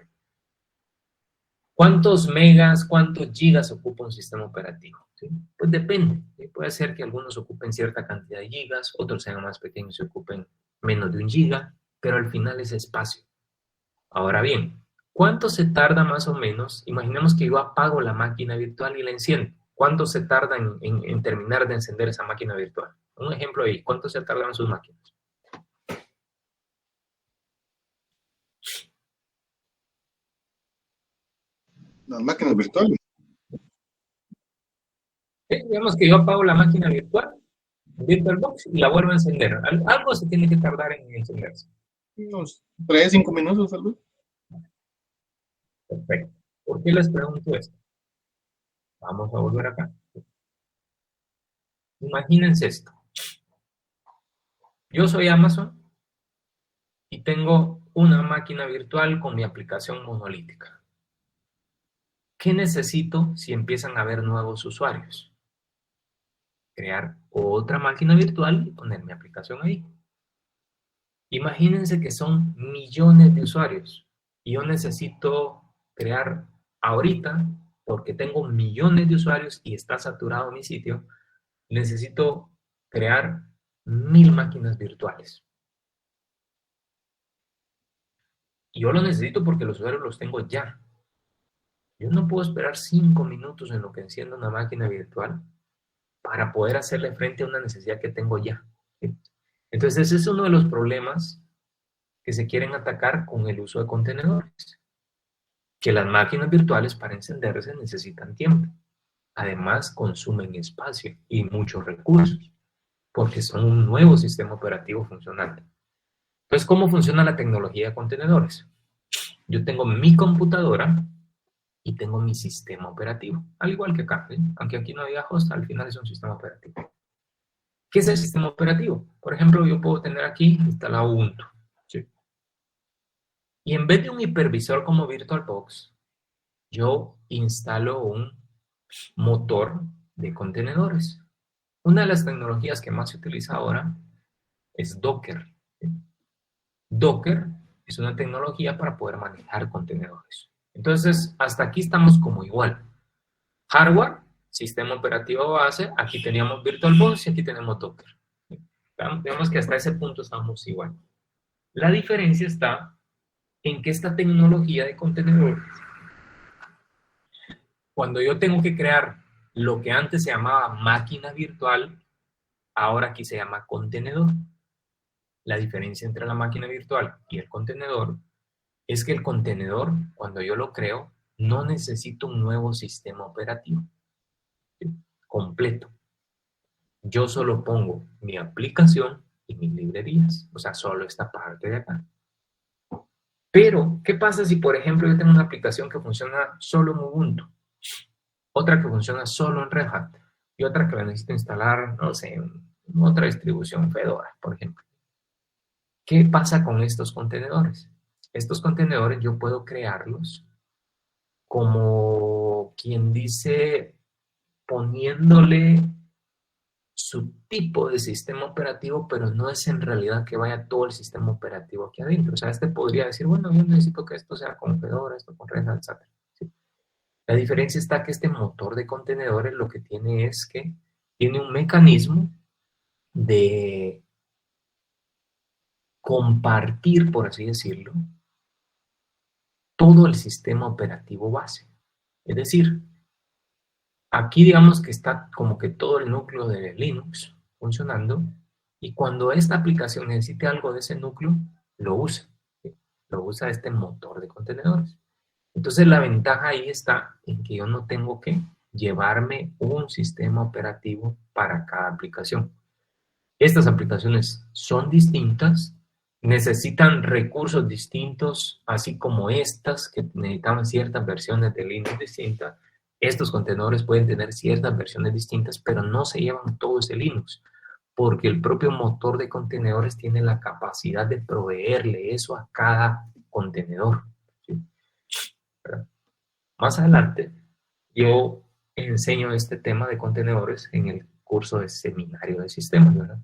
¿Cuántos megas, cuántos gigas ocupa un sistema operativo? ¿Sí? Pues depende. ¿Sí? Puede ser que algunos ocupen cierta cantidad de gigas, otros sean más pequeños y ocupen menos de 1 giga, pero al final es espacio. Ahora bien, ¿cuánto se tarda más o menos? Imaginemos que yo apago la máquina virtual y la enciendo. ¿Cuánto se tarda en terminar de encender esa máquina virtual? Un ejemplo ahí. ¿Cuánto se tardan sus máquinas? Las máquinas virtuales. Digamos que yo apago la máquina virtual, VirtualBox, y la vuelvo a encender. Algo se tiene que tardar en encenderse. Unos 3, 5 minutos, tal vez. Perfecto. ¿Por qué les pregunto esto? Vamos a volver acá. Imagínense esto. Yo soy Amazon y tengo una máquina virtual con mi aplicación monolítica. ¿Qué necesito si empiezan a haber nuevos usuarios? Crear otra máquina virtual y poner mi aplicación ahí. Imagínense que son millones de usuarios y yo necesito crear ahorita, porque tengo millones de usuarios y está saturado mi sitio, necesito crear 1000 máquinas virtuales. Y yo lo necesito porque los usuarios los tengo ya. Yo no puedo esperar 5 minutos en lo que encienda una máquina virtual para poder hacerle frente a una necesidad que tengo ya. ¿Sí? Entonces, ese es uno de los problemas que se quieren atacar con el uso de contenedores. Que las máquinas virtuales para encenderse necesitan tiempo. Además, consumen espacio y muchos recursos, porque son un nuevo sistema operativo funcional. Entonces, ¿cómo funciona la tecnología de contenedores? Yo tengo mi computadora y tengo mi sistema operativo, al igual que acá, ¿sí? Aunque aquí no había host, al final es un sistema operativo. ¿Qué es el sistema operativo? Por ejemplo, yo puedo tener aquí instalado Ubuntu, ¿sí? Y en vez de un hipervisor como VirtualBox, yo instalo un motor de contenedores. Una de las tecnologías que más se utiliza ahora es Docker. ¿Sí? Docker es una tecnología para poder manejar contenedores. Entonces, hasta aquí estamos como igual. Hardware, sistema operativo base, aquí teníamos VirtualBox y aquí tenemos Docker. Vemos que hasta ese punto estamos igual. La diferencia está en que esta tecnología de contenedores, cuando yo tengo que crear lo que antes se llamaba máquina virtual, ahora aquí se llama contenedor. La diferencia entre la máquina virtual y el contenedor es que el contenedor, cuando yo lo creo, no necesito un nuevo sistema operativo, ¿sí? Completo. Yo solo pongo mi aplicación y mis librerías, o sea, solo esta parte de acá. Pero, ¿qué pasa si, por ejemplo, yo tengo una aplicación que funciona solo en Ubuntu, otra que funciona solo en Red Hat y otra que la necesito instalar, no sé, en otra distribución, Fedora, por ejemplo? ¿Qué pasa con estos contenedores? Estos contenedores yo puedo crearlos como quien dice, poniéndole su tipo de sistema operativo, pero no es en realidad que vaya todo el sistema operativo aquí adentro. O sea, este podría decir, bueno, yo necesito que esto sea con Fedora, esto con Red Hat, etc. ¿Sí? La diferencia está que este motor de contenedores lo que tiene es que tiene un mecanismo de compartir, por así decirlo, todo el sistema operativo base. Es decir, aquí digamos que está como que todo el núcleo de Linux funcionando y cuando esta aplicación necesite algo de ese núcleo, lo usa. ¿Sí? Lo usa este motor de contenedores. Entonces la ventaja ahí está en que yo no tengo que llevarme un sistema operativo para cada aplicación. Estas aplicaciones son distintas, necesitan recursos distintos, así como estas que necesitaban ciertas versiones de Linux distintas. Estos contenedores pueden tener ciertas versiones distintas, pero no se llevan todo ese Linux, porque el propio motor de contenedores tiene la capacidad de proveerle eso a cada contenedor. ¿Sí? Más adelante, yo enseño este tema de contenedores en el curso de seminario de sistemas, ¿verdad?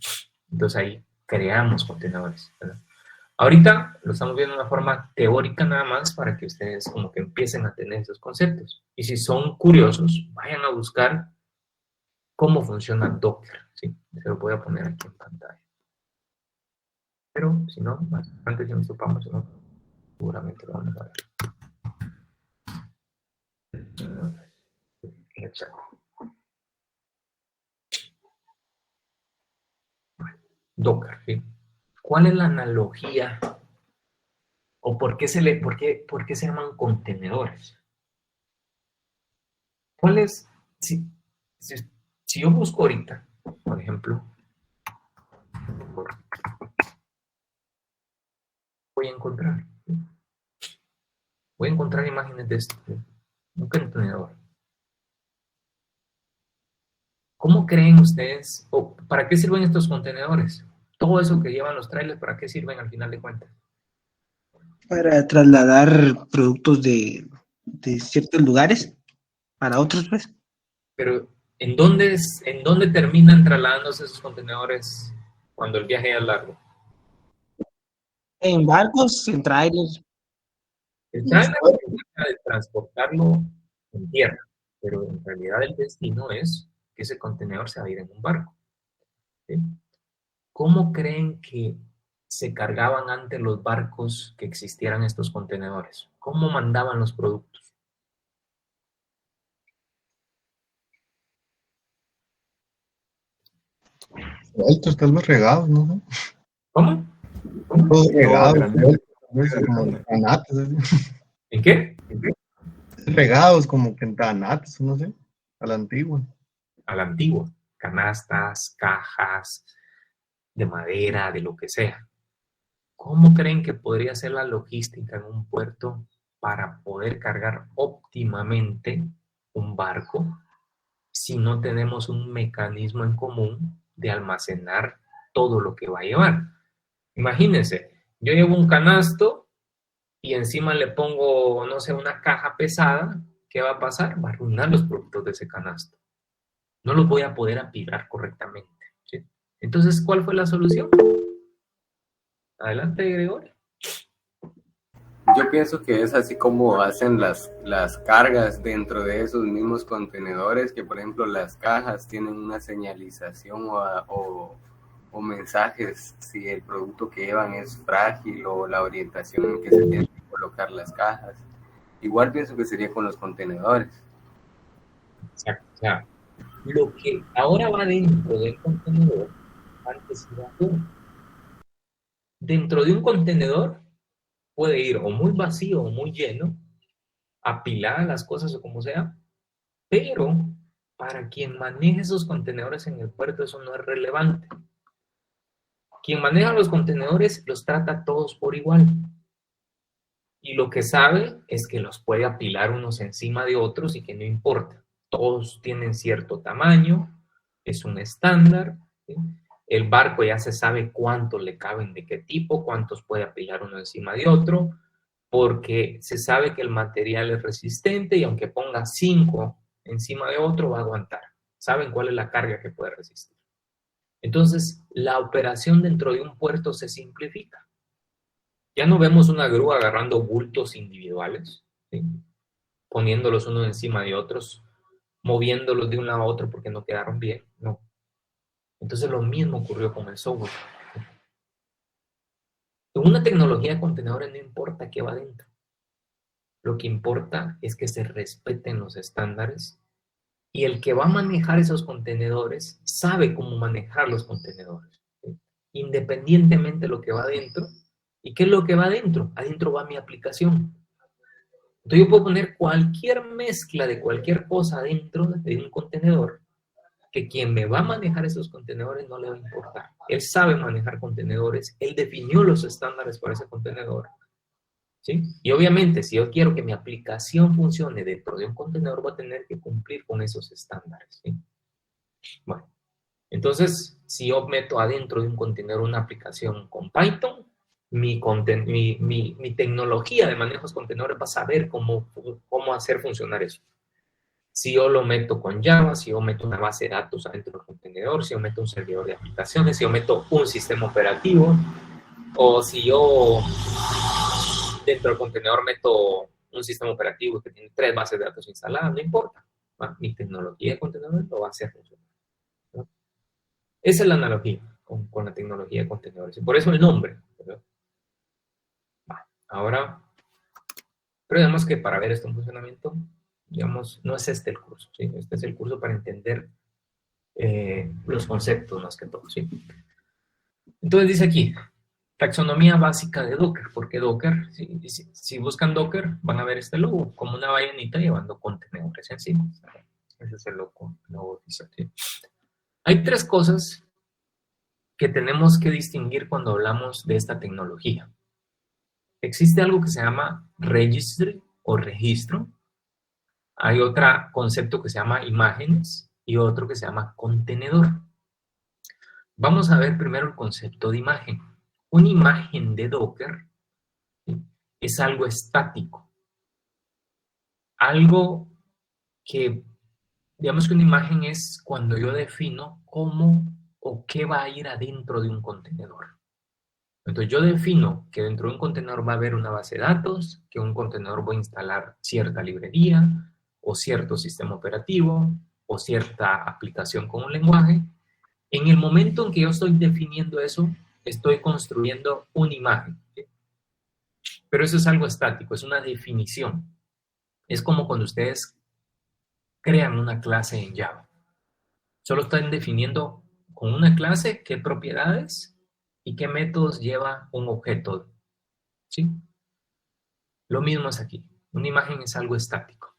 Entonces ahí creamos contenedores, ¿verdad? Ahorita lo estamos viendo de una forma teórica nada más para que ustedes como que empiecen a tener esos conceptos. Y si son curiosos, vayan a buscar cómo funciona Docker, ¿sí? Se lo voy a poner aquí en pantalla. Pero si no, más antes de nos topamos, ¿no? Seguramente lo vamos a ver. En el chat. Docker, ¿sí? ¿Cuál es la analogía o por qué por qué se llaman contenedores? ¿Cuál es? Si yo busco ahorita, por ejemplo, voy a encontrar imágenes de esto, ¿sí? Un contenedor. ¿Cómo creen ustedes, o para qué sirven estos contenedores? Todo eso que llevan los trailers, ¿para qué sirven al final de cuentas? Para trasladar productos de ciertos lugares para otros, pues. Pero, ¿en dónde terminan trasladándose esos contenedores cuando el viaje es largo? En barcos, en trailers. El trailer se encarga de transportarlo en tierra, pero en realidad el destino es que ese contenedor se va a ir en un barco, ¿sí? ¿Cómo creen que se cargaban antes los barcos que existieran estos contenedores? ¿Cómo mandaban los productos? Altos, tal vez regados, ¿no sé. ¿Cómo? Todos regados, granel. como tanates, así. ¿En qué? Regados como que en tanates, no sé, a la antigua. A la antigua. Canastas, cajas, de madera, de lo que sea. ¿Cómo creen que podría ser la logística en un puerto para poder cargar óptimamente un barco si no tenemos un mecanismo en común de almacenar todo lo que va a llevar? Imagínense, yo llevo un canasto y encima le pongo, no sé, una caja pesada. ¿Qué va a pasar? Va a arruinar los productos de ese canasto. No los voy a poder apilar correctamente, ¿sí? Entonces, ¿cuál fue la solución? Adelante, Gregorio. Yo pienso que es así como hacen las cargas dentro de esos mismos contenedores, que por ejemplo las cajas tienen una señalización o mensajes si el producto que llevan es frágil o la orientación en que se tienen que colocar las cajas. Igual pienso que sería con los contenedores. Exacto. O sea, lo que ahora va dentro del contenedor, antes iba afuera. Dentro de un contenedor puede ir o muy vacío o muy lleno, apiladas las cosas o como sea, pero para quien maneje esos contenedores en el puerto eso no es relevante. Quien maneja los contenedores los trata todos por igual. Y lo que sabe es que los puede apilar unos encima de otros y que no importa. Todos tienen cierto tamaño, es un estándar, ¿sí? El barco ya se sabe cuántos le caben de qué tipo, cuántos puede apilar uno encima de otro, porque se sabe que el material es resistente y aunque ponga 5 encima de otro va a aguantar. Saben cuál es la carga que puede resistir. Entonces, la operación dentro de un puerto se simplifica. Ya no vemos una grúa agarrando bultos individuales, ¿sí? Poniéndolos unos encima de otros, moviéndolos de un lado a otro porque no quedaron bien, no. Entonces lo mismo ocurrió con el software. En una tecnología de contenedores no importa qué va dentro. Lo que importa es que se respeten los estándares y el que va a manejar esos contenedores sabe cómo manejar los contenedores, ¿sí? Independientemente de lo que va dentro. ¿Y qué es lo que va adentro? Adentro va mi aplicación. Entonces yo puedo poner cualquier mezcla de cualquier cosa adentro de un contenedor que quien me va a manejar esos contenedores no le va a importar. Él sabe manejar contenedores, él definió los estándares para ese contenedor, ¿sí? Y obviamente, si yo quiero que mi aplicación funcione dentro de un contenedor, voy a tener que cumplir con esos estándares, ¿sí? Bueno, entonces, si yo meto adentro de un contenedor una aplicación con Python, mi tecnología de manejo de contenedores va a saber cómo hacer funcionar eso. Si yo lo meto con Java, si yo meto una base de datos adentro del contenedor, si yo meto un servidor de aplicaciones, si yo meto un sistema operativo, O si yo dentro del contenedor meto un sistema operativo que tiene 3 bases de datos instaladas, no importa. Mi tecnología de contenedores lo va a hacer funcionar, ¿no? Esa es la analogía con la tecnología de contenedores. Y por eso el nombre, ¿verdad? Ahora, pero digamos que para ver esto en funcionamiento, digamos, no es este el curso, ¿sí? Este es el curso para entender los conceptos más que todo, ¿sí? Entonces dice aquí, taxonomía básica de Docker. ¿Por qué Docker? Si buscan Docker, van a ver este logo, como una ballenita llevando contenedores encima. Ese es el logo dice, ¿sí? Hay 3 cosas que tenemos que distinguir cuando hablamos de esta tecnología. Existe algo que se llama registry o registro. Hay otro concepto que se llama imágenes y otro que se llama contenedor. Vamos a ver primero el concepto de imagen. Una imagen de Docker, ¿sí?, es algo estático. Algo que, digamos que una imagen es cuando yo defino cómo o qué va a ir adentro de un contenedor. Entonces yo defino que dentro de un contenedor va a haber una base de datos, que un contenedor voy a instalar cierta librería, o cierto sistema operativo, o cierta aplicación con un lenguaje. En el momento en que yo estoy definiendo eso, estoy construyendo una imagen, ¿sí? Pero eso es algo estático, es una definición. Es como cuando ustedes crean una clase en Java. Solo están definiendo con una clase qué propiedades y qué métodos lleva un objeto, ¿sí? Lo mismo es aquí. Una imagen es algo estático.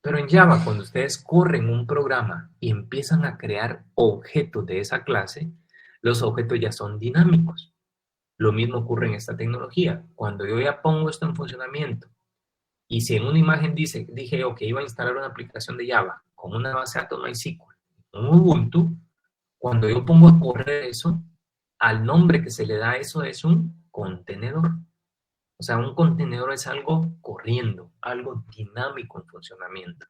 Pero en Java, cuando ustedes corren un programa y empiezan a crear objetos de esa clase, los objetos ya son dinámicos. Lo mismo ocurre en esta tecnología. Cuando yo ya pongo esto en funcionamiento, y si en una imagen dije que iba a instalar una aplicación de Java con una base de datos MySQL, un Ubuntu, cuando yo pongo a correr eso, al nombre que se le da a eso es un contenedor. O sea, un contenedor es algo corriendo, algo dinámico en funcionamiento.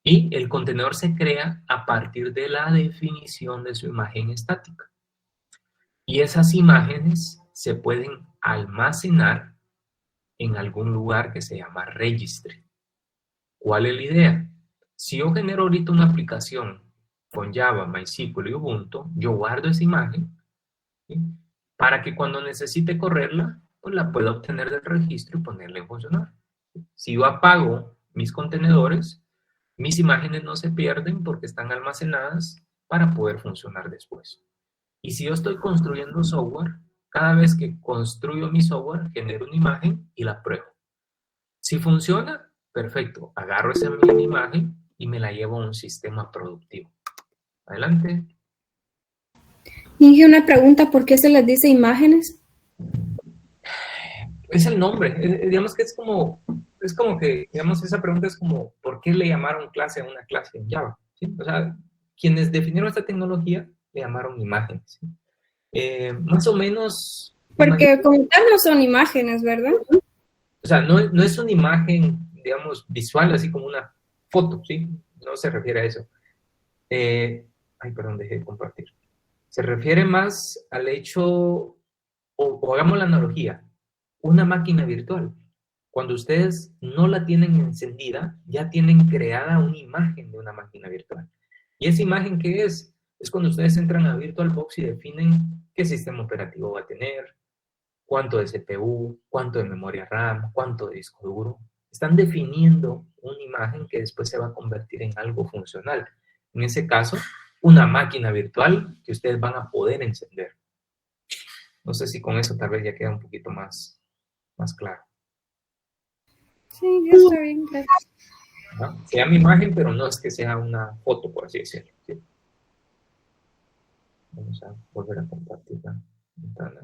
Y el contenedor se crea a partir de la definición de su imagen estática. Y esas imágenes se pueden almacenar en algún lugar que se llama registry. ¿Cuál es la idea? Si yo genero ahorita una aplicación con Java, MySQL y Ubuntu, yo guardo esa imagen, ¿sí?, para que cuando necesite correrla, pues la pueda obtener del registro y ponerla en funcionar. Si yo apago mis contenedores, mis imágenes no se pierden porque están almacenadas para poder funcionar después. Y si yo estoy construyendo software, cada vez que construyo mi software, genero una imagen y la pruebo. Si funciona, perfecto. Agarro esa misma imagen y me la llevo a un sistema productivo. Adelante. Inge, una pregunta, ¿por qué se les dice imágenes? Es el nombre. Digamos que es como que, digamos, esa pregunta es como, ¿por qué le llamaron clase a una clase en Java? ¿Sí? O sea, quienes definieron esta tecnología le llamaron imágenes, ¿sí? Más o menos... Porque como tal no son imágenes, ¿verdad? O sea, no es una imagen, digamos, visual, así como una foto, ¿sí? No se refiere a eso. Ay, perdón, dejé de compartir. Se refiere más al hecho, o hagamos la analogía, una máquina virtual. Cuando ustedes no la tienen encendida, ya tienen creada una imagen de una máquina virtual. ¿Y esa imagen qué es? Es cuando ustedes entran a VirtualBox y definen qué sistema operativo va a tener, cuánto de CPU, cuánto de memoria RAM, cuánto de disco duro. Están definiendo una imagen que después se va a convertir en algo funcional. En ese caso, una máquina virtual que ustedes van a poder encender. No sé si con eso tal vez ya queda un poquito más claro. Sí, ya está bien, gracias. ¿Ah? Se llama imagen, pero no es que sea una foto, por así decirlo, ¿sí? Vamos a volver a compartir la ventana.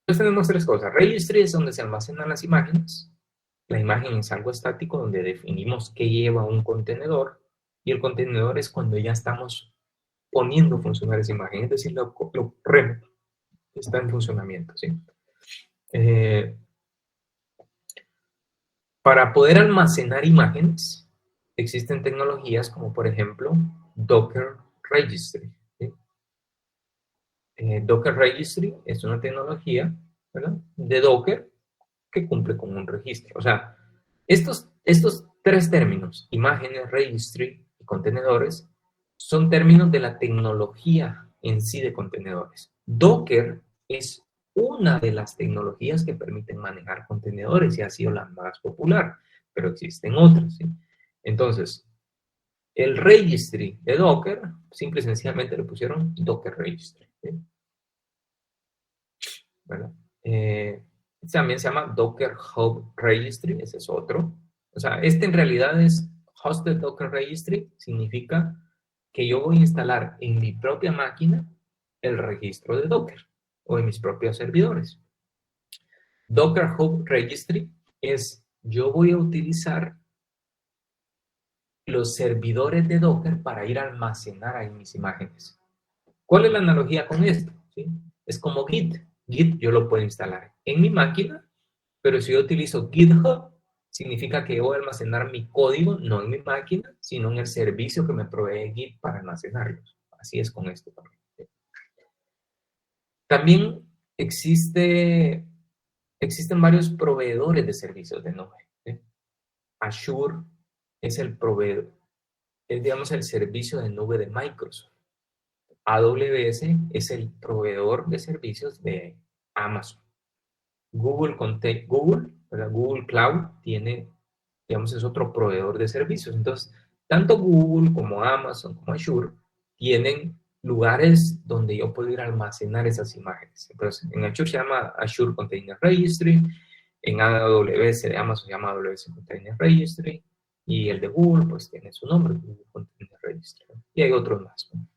Entonces tenemos 3 cosas. Registry es donde se almacenan las imágenes. La imagen es algo estático donde definimos qué lleva un contenedor. Y el contenedor es cuando ya estamos poniendo a funcionar esa imagen, es decir, lo corremos. está en funcionamiento, ¿sí? Para poder almacenar imágenes, existen tecnologías como, por ejemplo, Docker Registry, ¿sí? Docker Registry es una tecnología, ¿verdad?, de Docker que cumple con un registro. O sea, estos tres términos, imágenes, registry y contenedores, son términos de la tecnología en sí de contenedores. Docker es una de las tecnologías que permiten manejar contenedores y ha sido la más popular, pero existen otras, ¿sí? Entonces, el registry de Docker, simple y sencillamente le pusieron Docker Registry, ¿sí? ¿Verdad? También se llama Docker Hub Registry, ese es otro. O sea, este en realidad es Hosted Docker Registry, significa que yo voy a instalar en mi propia máquina el registro de Docker o en mis propios servidores. Docker Hub Registry es, yo voy a utilizar los servidores de Docker para ir a almacenar ahí mis imágenes. ¿Cuál es la analogía con esto? ¿Sí? Es como Git. Git yo lo puedo instalar en mi máquina, pero si yo utilizo GitHub, significa que voy a almacenar mi código no en mi máquina, sino en el servicio que me provee Git para almacenarlos. Así es con esto también. También existen varios proveedores de servicios de nube, ¿sí? Azure es el proveedor, es, digamos, el servicio de nube de Microsoft. AWS es el proveedor de servicios de Amazon. Google Cloud tiene, digamos, es otro proveedor de servicios. Entonces, tanto Google como Amazon como Azure tienen lugares donde yo puedo ir a almacenar esas imágenes. Entonces, en Azure se llama Azure Container Registry, en AWS de Amazon se llama AWS Container Registry, y el de Google, pues tiene su nombre, Google Container Registry. Y hay otros más, ¿no?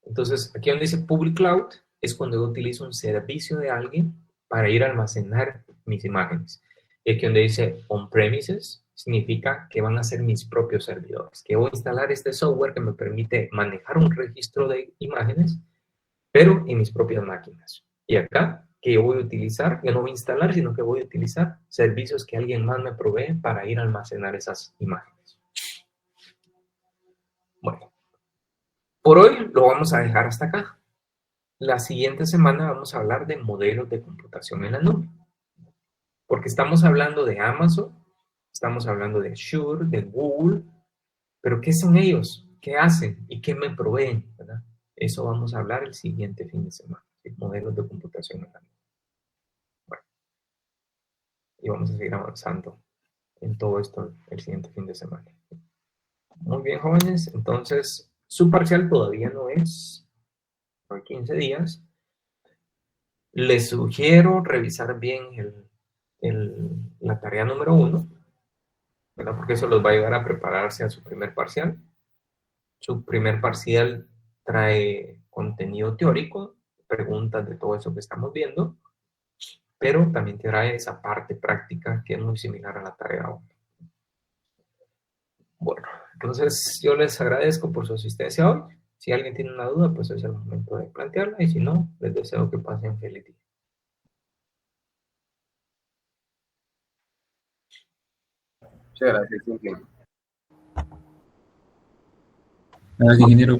Entonces, aquí donde dice Public Cloud es cuando yo utilizo un servicio de alguien para ir a almacenar mis imágenes. Y aquí donde dice On-Premises significa que van a ser mis propios servidores, que voy a instalar este software que me permite manejar un registro de imágenes, pero en mis propias máquinas. Y acá, que yo voy a utilizar, yo no voy a instalar, sino que voy a utilizar servicios que alguien más me provee para ir a almacenar esas imágenes. Bueno, por hoy lo vamos a dejar hasta acá. La siguiente semana vamos a hablar de modelos de computación en la nube. Porque estamos hablando de Amazon, estamos hablando de Azure, de Google, pero ¿qué son ellos? ¿Qué hacen? ¿Y qué me proveen? ¿Verdad? Eso vamos a hablar el siguiente fin de semana, de modelos de computación en la nube. Bueno, y vamos a seguir avanzando en todo esto el siguiente fin de semana. Muy bien, jóvenes, entonces su parcial todavía no es por 15 días. Les sugiero revisar bien la tarea número 1, ¿verdad? Porque eso los va a ayudar a prepararse a su primer parcial. Su primer parcial trae contenido teórico, preguntas de todo eso que estamos viendo, pero también trae esa parte práctica que es muy similar a la tarea 1. Bueno, entonces yo les agradezco por su asistencia hoy. Si alguien tiene una duda, pues es el momento de plantearla, y si no, les deseo que pasen feliz día. Muchas gracias, Cintia. Gracias, ingeniero.